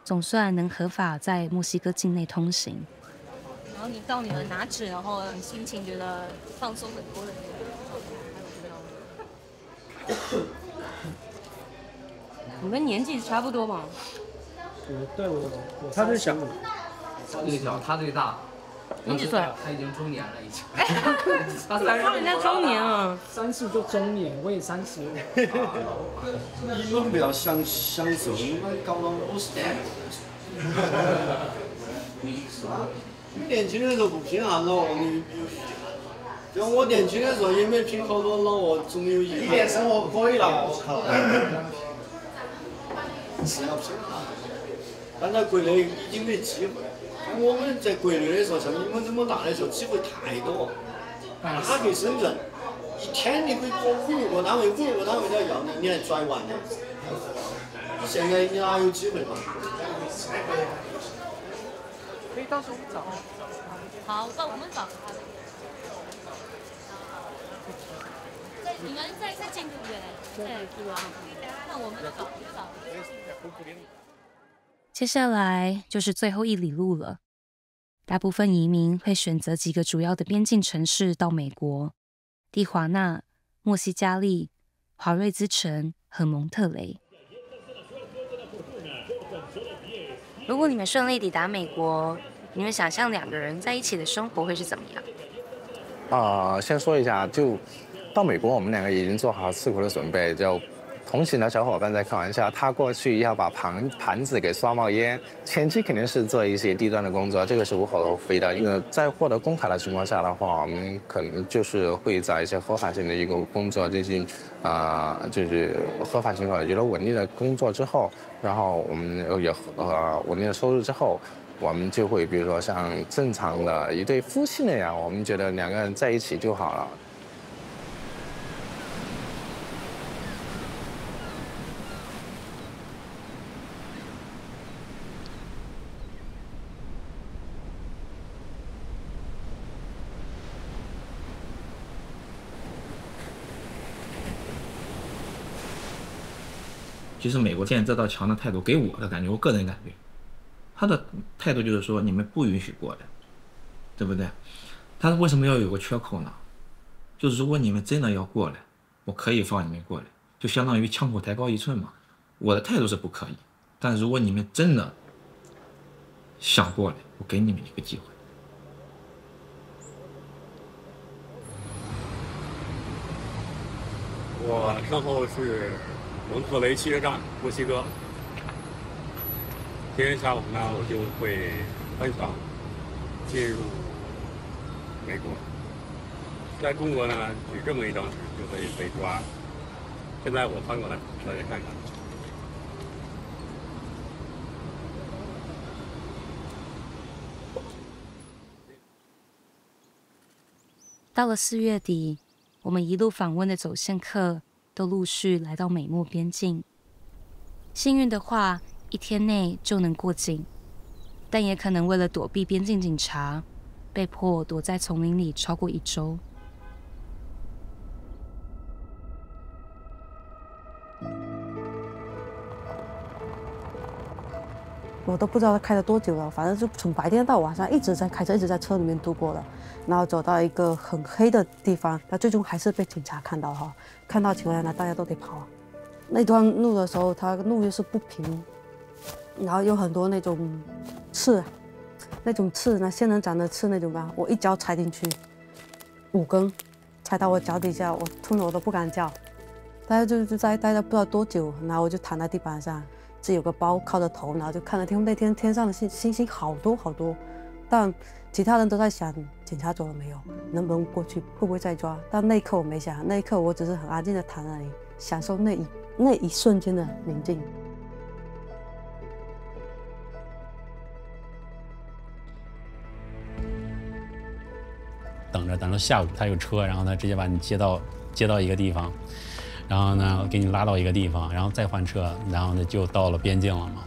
总算能合法在墨西哥境内通行。
然后你到你们拿纸，然后心情觉得放松很多的那种。
你们年纪差不多嘛？
对，
他是小，
最小，他最大。
你几岁？
他已经中年了，已经。
他人家中年啊
，30就中年，我也30。
你们不要享受，你们搞到50年。你年轻的时候不拼啥子哦，你就我年轻的时候也没拼好多老哦，总有一年生活可以了，我靠。是要拼啥？但在国内已经没机会。我们在国内的时候，像你们这么大的时候，机会太多。哪去深圳，一天你可以做5、6个单位，5、6个单位都要你，你还拽完的。现在你哪有机会嘛？
可以到时候找。
好，到我们找。你们在进对不对？对，那我们找。
接下来就是最后1里路了。大部分移民会选择几个主要的边境城市到美国：蒂华纳、墨西加利、华瑞兹城和蒙特雷。如果你们顺利抵达美国，你们想象2个人在一起的生活会是怎么样？
先说一下，就到美国，我们2个已经做好吃苦的准备。就同行的小伙伴在开玩笑，他过去要把盘子给刷冒烟，前期肯定是做一些低端的工作，这个是无可厚非的。因为在获得公卡的情况下的话，我们可能就是会在一些合法性的一个工作进行就是合法情况有了稳定的工作之后，然后我们有稳定的收入之后，我们就会比如说像正常的一对夫妻那样，我们觉得2个人在一起就好了。
其实美国建这道墙的态度，给我的感觉，我个人感觉，他的态度就是说你们不允许过来，对不对？他为什么要有个缺口呢？就是如果你们真的要过来，我可以放你们过来，就相当于枪口抬高1寸嘛。我的态度是不可以，但如果你们真的想过来，我给你们一个机会。
我身后是蒙特雷汽车站，墨西哥。今天下午呢，我就会翻墙进入美国。在中国呢，举这么一张纸就可以被抓。现在我翻过来，大家看看。
到了4月底，我们一路访问的走线客都陆续来到美墨边境。幸运的话，1天内就能过境，但也可能为了躲避边境警察，被迫躲在丛林里超过1周。
我都不知道他开了多久了，反正就从白天到晚上一直在开车，一直在车里面度过了。然后走到一个很黑的地方，那最终还是被警察看到哈。看到情况下，大家都得跑。那段路的时候，它路又是不平，然后有很多那种刺，那种刺，那仙人掌的刺那种吧，我一脚踩进去，5根，踩到我脚底下，我痛得我都不敢叫。大家就待了不知道多久，然后我就躺在地板上。自己有个包靠着头，然后就看着那天天上的星星好多好多，但其他人都在想警察走了没有，能不能过去，会不会再抓？但那一刻我没想，那一刻我只是很安静的躺在那里，享受那一瞬间的宁静。
等着下午他有车，然后他直接把你接到一个地方。然后呢，给你拉到一个地方，然后再换车，然后呢就到了边境了嘛。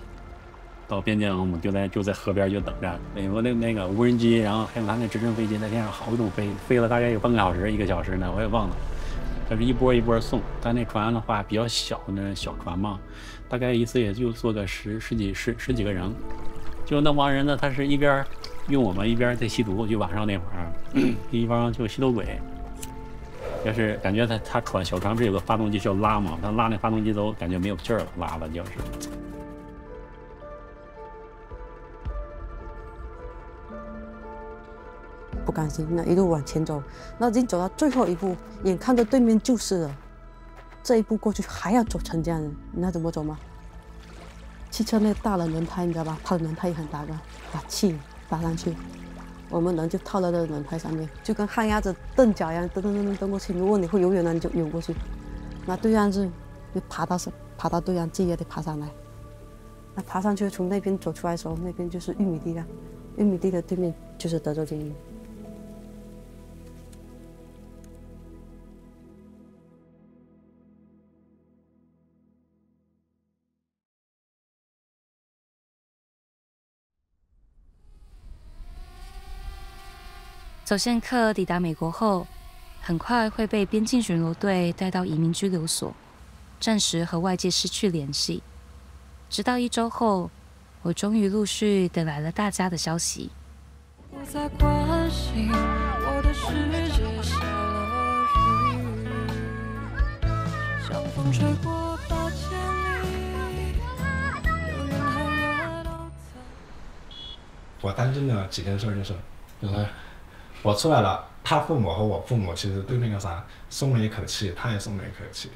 到边境，我们就在河边就等着。美国那个无人机，然后还有咱那直升飞机在天上好动飞了大概有半个小时、1个小时呢，我也忘了。它是一波一波送。但那船的话比较小，那小船嘛，大概一次也就坐个十几个人。就那帮人呢，他是一边用我们一边在吸毒，就晚上那会儿，一帮就吸毒鬼。就是感觉他小船不是有个发动机需要拉嘛？他拉那发动机都感觉没有劲儿了，拉的就是。
不甘心，那一路往前走，那已经走到最后一步，眼看着对面就是了，这一步过去还要走成这样，你知道怎么走吗？汽车那个大的轮胎你知道吧？它的轮胎也很大个，把气打上去。我们人就套在那个轮胎上面，就跟旱鸭子蹬脚一样，蹬过去。如果你会游泳呢，你就游过去。那对岸是，你爬到对岸，自己也得爬上来。那爬上去，从那边走出来的时候，那边就是玉米地了。玉米地的对面就是德州监狱。
走线客抵达美国后，很快会被边境巡逻队带到移民拘留所，暂时和外界失去联系。直到1周后，我终于陆续等来了大家的消息。
不再关心我的世界下了雨，像风吹过8千里，有远和远都在。
我担心的几件事就是我出来了，他父母和我父母其实对那个啥松了一口气，他也松了一口气。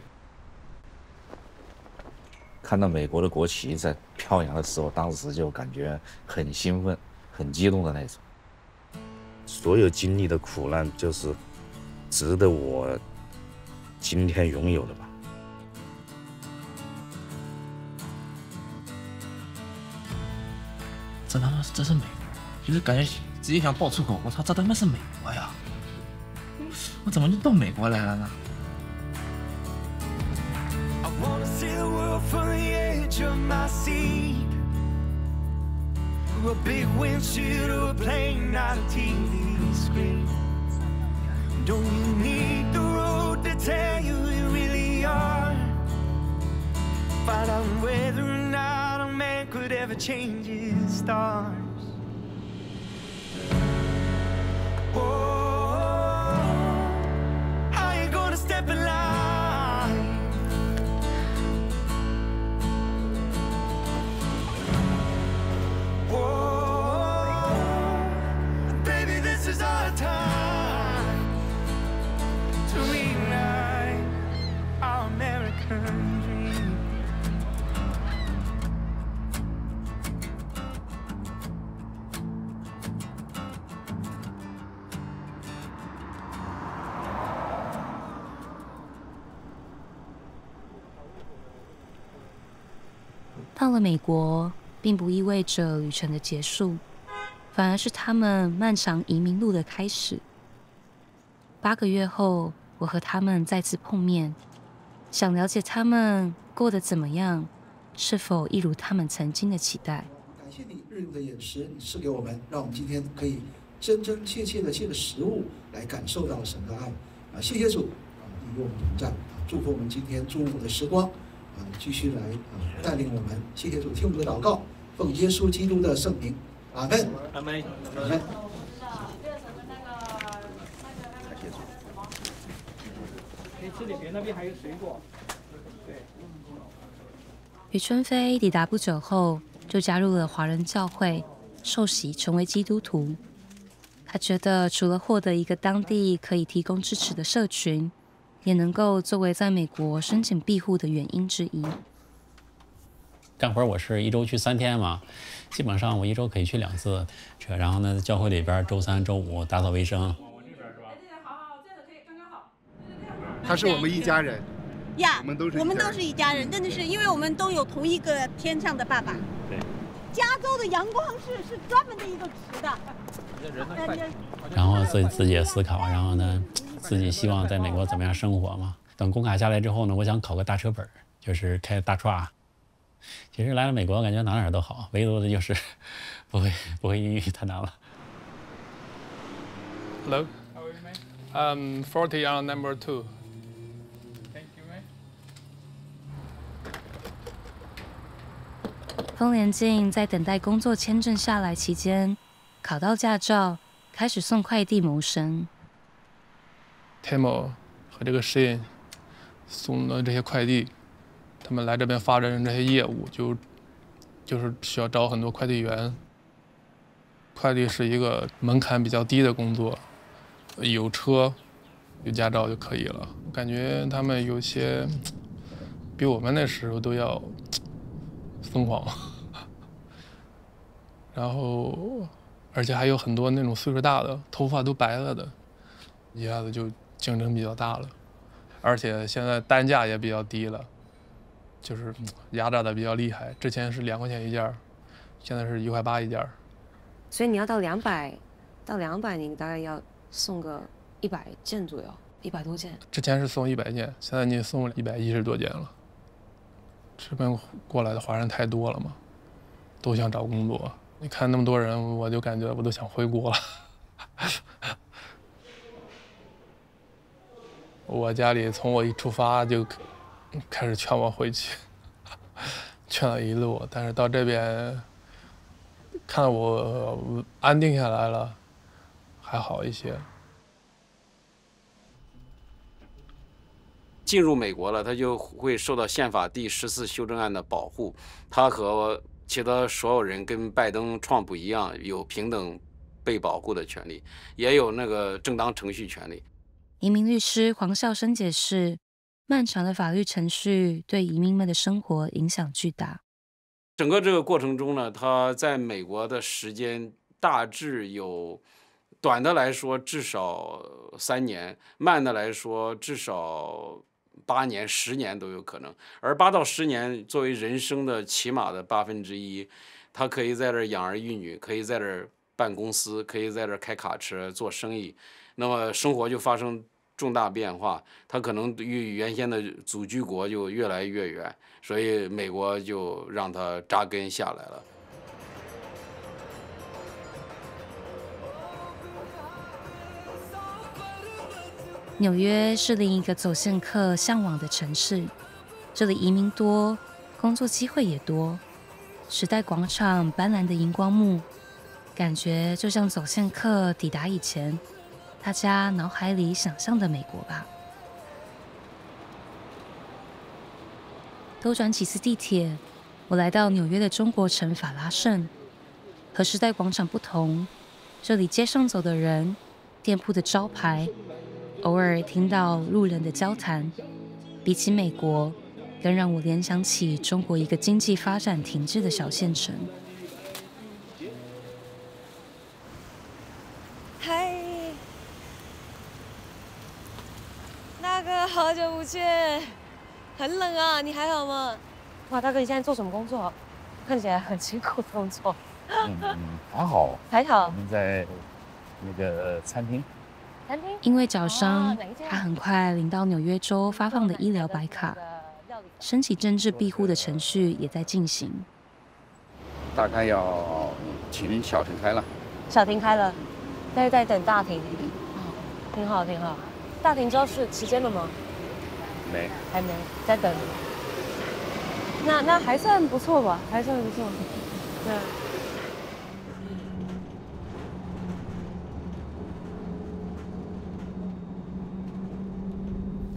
看到美国的国旗在飘扬的时候，当时就感觉很兴奋、很激动的那种。所有经历的苦难，就是值得我今天拥有的吧。
这是美国，就是感觉直接想爆粗口。我操，这他妈是美国呀！我怎么就到美国来了呢？
wanna see the world from the edge of my seat. A big windshield or a plane, not a TV screen. Don't you need the road to tell you who you really are? Find out whether or not a man could ever change his stars. Oh, how you gonna step in line? Baby, this is our time to reignite our
到了美国，并不意味着旅程的结束，反而是他们漫长移民路的开始。8个月后，我和他们再次碰面，想了解他们过得怎么样，是否一如他们曾经的期待。
感谢你日用的饮食，你赐给我们，让我们今天可以真真切切的借着食物来感受到神的爱。谢谢主，与我们同在，祝福我们今天中午的时光，继续来带领我们。谢谢主，听我们的祷告，奉耶稣基督的圣名，阿门。
阿门。
阿门。
可以吃点别，那边还有水果。对。
余春飞抵达不久后，就加入了华人教会，受洗成为基督徒。他觉得除了获得一个当地可以提供支持的社群，也能够作为在美国申请庇护的原因之一。
干活我是1周去3天嘛，基本上我1周可以去2次，然后呢，教会里边周3、周5打扫卫生。
他是我们一家人
呀，
我们都是
一家人，真的是因为我们都有同一个天上的爸爸。
对。
加州的阳光是专门的一个池的。
然后自己也思考，然后呢，自己希望在美国怎么样生活嘛。等工卡下来之后呢，我想考个大车本，就是开大truck。其实来了美国，感觉哪都好，唯独的就是不会英语太难了。
Hello. 40 on number 2.
风连静在等待工作签证下来期间，考到驾照，开始送快递谋生。
Timo 和这个Shane送的这些快递，他们来这边发展这些业务，就是需要找很多快递员。快递是一个门槛比较低的工作，有车、有驾照就可以了。感觉他们有些比我们那时候都要疯狂，然后而且还有很多那种岁数大的，头发都白了的，一下子就竞争比较大了。而且现在单价也比较低了，就是压榨的比较厉害。之前是2块钱一件，现在是1块8一件。
所以你要到200，你大概要送个100件左右，100多件。
之前是送100件，现在你送110多件了。这边过来的华人太多了嘛，都想找工作。你看那么多人，我就感觉我都想回国了。我家里从我一出发就开始劝我回去，劝了一路，但是到这边看我安定下来了，还好一些。
进入美国了，他就会受到宪法第14修正案的保护，他和其他所有人跟拜登、川普一样，有平等被保护的权利，也有那个正当程序权利。
移民律师黄孝生解释，漫长的法律程序对移民们的生活影响巨大。
整个这个过程中呢，他在美国的时间大致有，短的来说至少3年，慢的来说至少8年、10年都有可能。而8到10年作为人生的起码的1/8，他可以在这儿养儿育女，可以在这儿办公司，可以在这儿开卡车做生意，那么生活就发生重大变化，他可能与原先的祖居国就越来越远，所以美国就让他扎根下来了。
纽约是另一个走线客向往的城市，这里移民多，工作机会也多。时代广场斑斓的荧光幕，感觉就像走线客抵达以前，大家脑海里想象的美国吧。兜转几次地铁，我来到纽约的中国城法拉盛。和时代广场不同，这里街上走的人，店铺的招牌，偶尔听到路人的交谈，比起美国，更让我联想起中国一个经济发展停滞的小县城。
嗨，大哥，好久不见，很冷啊，你还好吗？
哇，大哥，你现在做什么工作？看起来很辛苦工作。
还好。
还好
我们在那个餐厅。
因为脚伤，他很快领到纽约州发放的医疗白卡，申请政治庇护的程序也在进行。
大概要请小庭开了。
小庭开了，但是在等大庭。挺好，挺好。大庭知道是时间了吗？
没，
还没，在等。那还算不错吧，还算不错。对。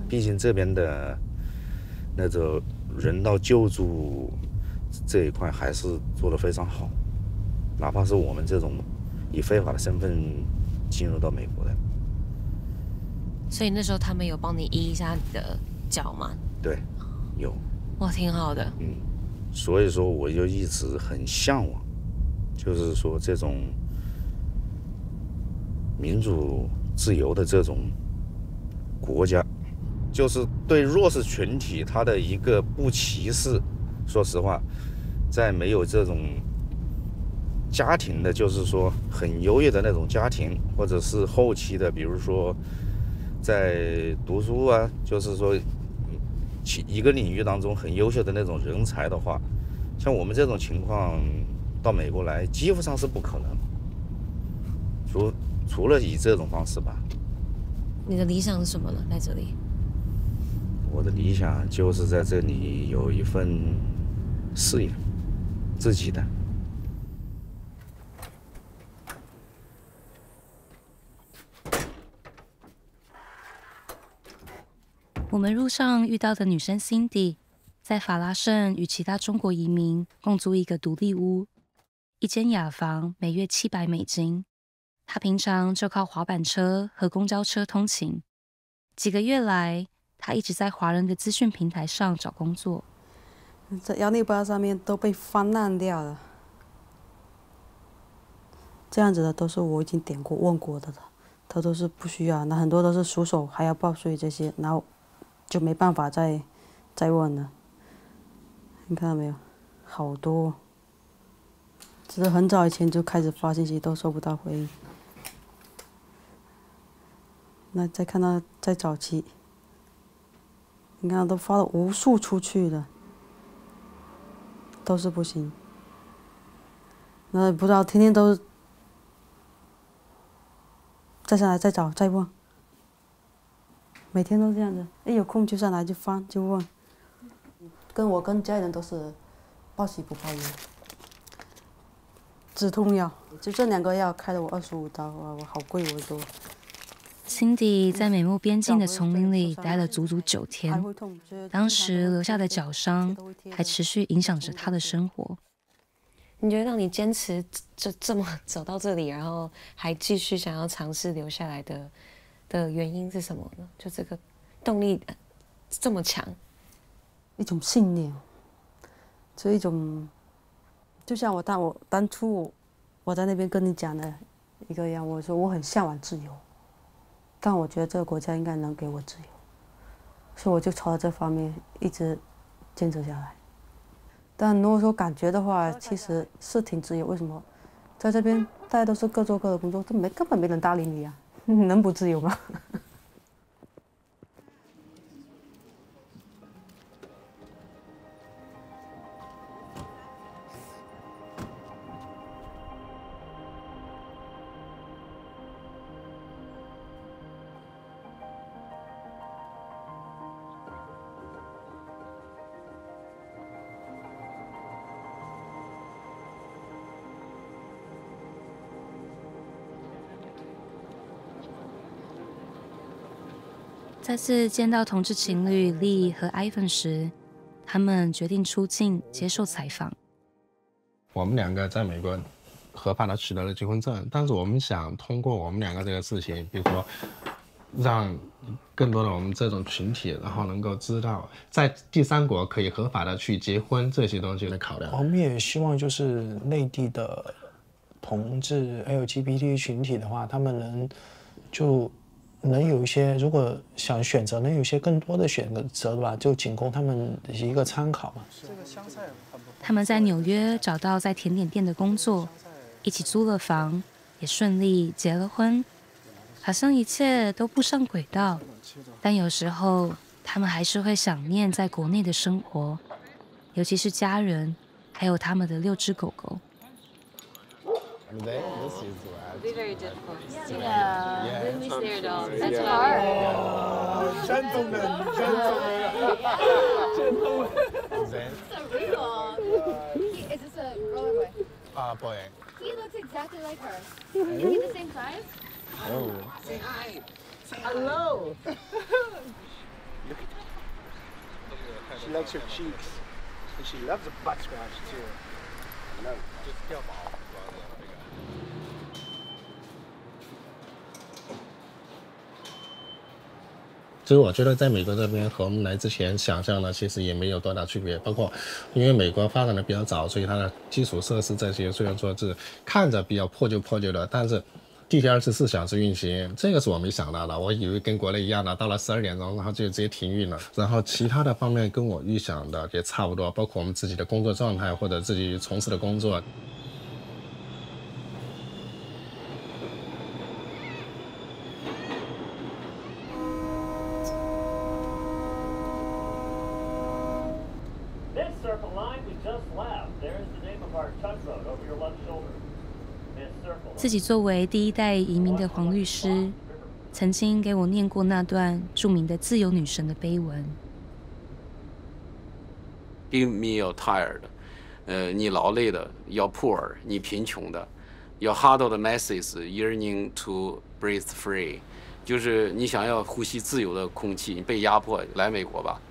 毕竟这边的那种人道救助这一块还是做得非常好，哪怕是我们这种以非法的身份进入到美国的。
所以那时候他们有帮你医一下你的脚吗？
对，有。
哇，挺好的。
所以说我就一直很向往，就是说这种民主自由的这种国家。就是对弱势群体他的一个不歧视，说实话，在没有这种家庭的，就是说很优越的那种家庭，或者是后期的，比如说在读书啊，就是说一个领域当中很优秀的那种人才的话，像我们这种情况到美国来，几乎上是不可能，除了以这种方式吧。
你的理想是什么呢？在这里？
我的理想就是在这里有一份事业，自己的。
我们路上遇到的女生 Cindy， 在法拉盛与其他中国移民共租一个独立屋，一间雅房，每月$700。她平常就靠滑板车和公交车通勤。几个月来，他一直在华人的资讯平台上找工作。
这幺六八上面都被翻烂掉了，这样子的都是我已经点过问过的了，他都是不需要，那很多都是熟手还要报税这些，然后就没办法再问了。你看到没有？好多，只是很早以前就开始发信息都收不到回应。那再看到在早期。你看，都发了无数出去了，都是不行。那不知道天天都再上来再找再问，每天都这样子，一有空就上来就翻就问。跟家人都是报喜不报忧。止痛药就这2个药开了我25刀，哇，我好贵我都。
Cindy 在美墨边境的丛林里待了足足9天，当时留下的脚伤还持续影响着她的生活。
你觉得让你坚持这么走到这里，然后还继续想要尝试留下来的原因是什么呢？就这个动力这么强，
一种信念，是一种，就像我当初我在那边跟你讲的一个样，我说我很向往自由。但我觉得这个国家应该能给我自由，所以我就朝着这方面一直坚持下来。但如果说感觉的话，其实是挺自由。为什么？在这边大家都是各做各的工作，根本没人搭理你啊，能不自由吗？
再次见到同志情侣Lee和Ivan时，他们决定出境接受采访。
我们2个在美国合法的取得了结婚证，但是我们想通过我们2个这个事情，比如说让更多的我们这种群体，然后能够知道在第3国可以合法的去结婚，这些东西的考量。
我们也希望就是内地的同志 LGBT 群体的话，他们能有一些，如果想选择，能有一些更多的选择吧，就仅供他们一个参考嘛。
这个香菜很不
他们在纽约找到在甜点店的工作，一起租了房，也顺利结了婚，好像一切都步上轨道。但有时候他们还是会想念在国内的生活，尤其是家人，还有他们的6只狗狗。
This is
It'll be very difficult. Yeah, we miss their dogs. That's hard.
Gentlemen.
So real. Is this a girl or boy?
Boy.
He looks exactly like her. Are we the same size?
Oh.
Say hi. Say hello. Look at that. She likes her cheeks. And she loves a butt scratch too. No, just kill them all.
其实我觉得在美国这边和我们来之前想象的其实也没有多大区别，包括因为美国发展的比较早，所以它的基础设施这些虽然说是看着比较破旧的，但是地铁24小时运行，这个是我没想到的。我以为跟国内一样的，到了12点钟然后就直接停运了。然后其他的方面跟我预想的也差不多，包括我们自己的工作状态或者自己从事的工作。
自己作为第1代移民的黄律师，曾经给我念过那段著名的自由女神的碑文。
Give me you're tired， 你劳累的，you're poor， 你贫穷的，you're hard of the masses yearning to breathe free， 就是你想要呼吸自由的空气，你被压迫，来美国吧。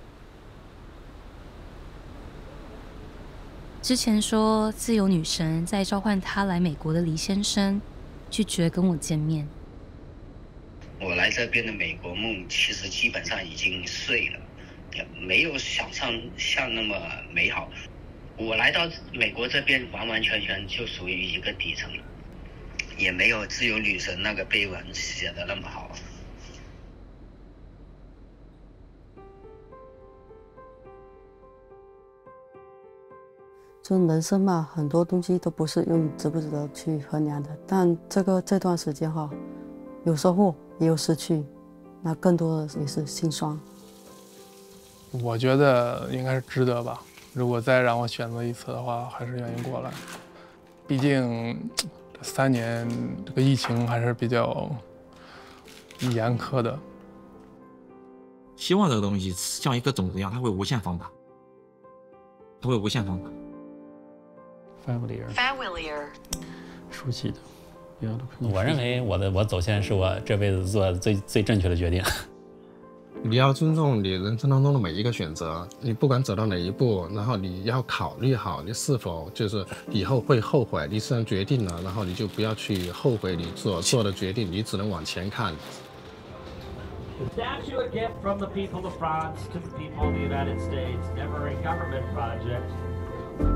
之前说自由女神在召唤他来美国的黎先生，拒绝跟我见面。
我来这边的美国梦其实基本上已经碎了，也没有想象那么美好。我来到美国这边完完全全就属于一个底层，也没有自由女神那个碑文写的那么好。
就人生嘛，很多东西都不是用值不值得去衡量的。但这段时间哈，有收获也有失去，那更多的也是心酸。
我觉得应该是值得吧。如果再让我选择一次的话，还是愿意过来。毕竟这3年这个疫情还是比较严苛的。
希望这个东西像一颗种子一样，它会无限放大，它会无限放大。
familiar，
熟悉的。我认为我走线是我这辈子做的最正确的决定。
你要尊重你人生当中的每一个选择，你不管走到哪一步，然后你要考虑好你是否就是以后会后悔。你既然决定了，然后你就不要去后悔你做的决定，你只能往前看。
The statue, a gift from the people of France to the people of the United States, never a government project,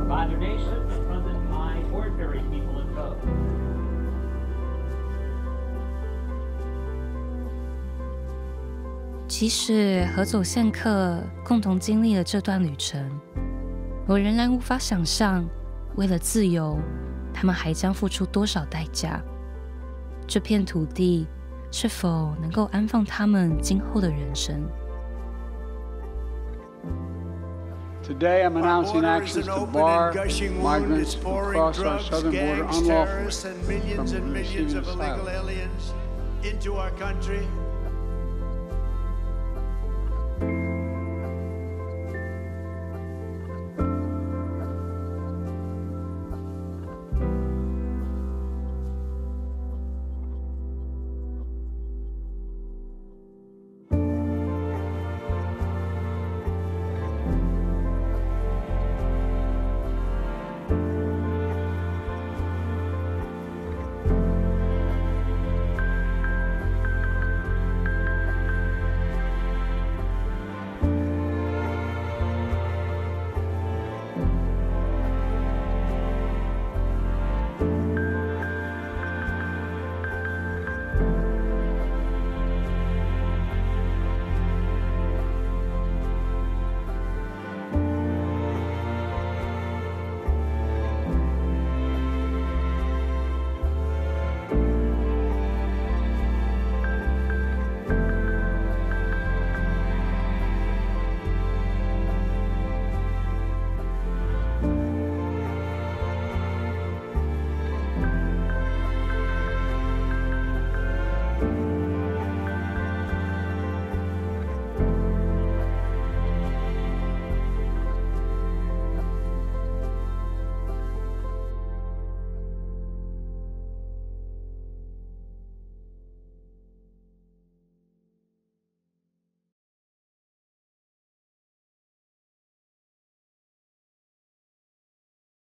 by donation funded by ordinary people in vote.
即使和走线客共同经历了这段旅程，我仍然无法想象，为了自由，他们还将付出多少代价。这片土地是否能够安放他们今后的人生？
Today I'm announcing actions to bar migrants who cross our southern border unlawfully from receiving asylum.
Into our country.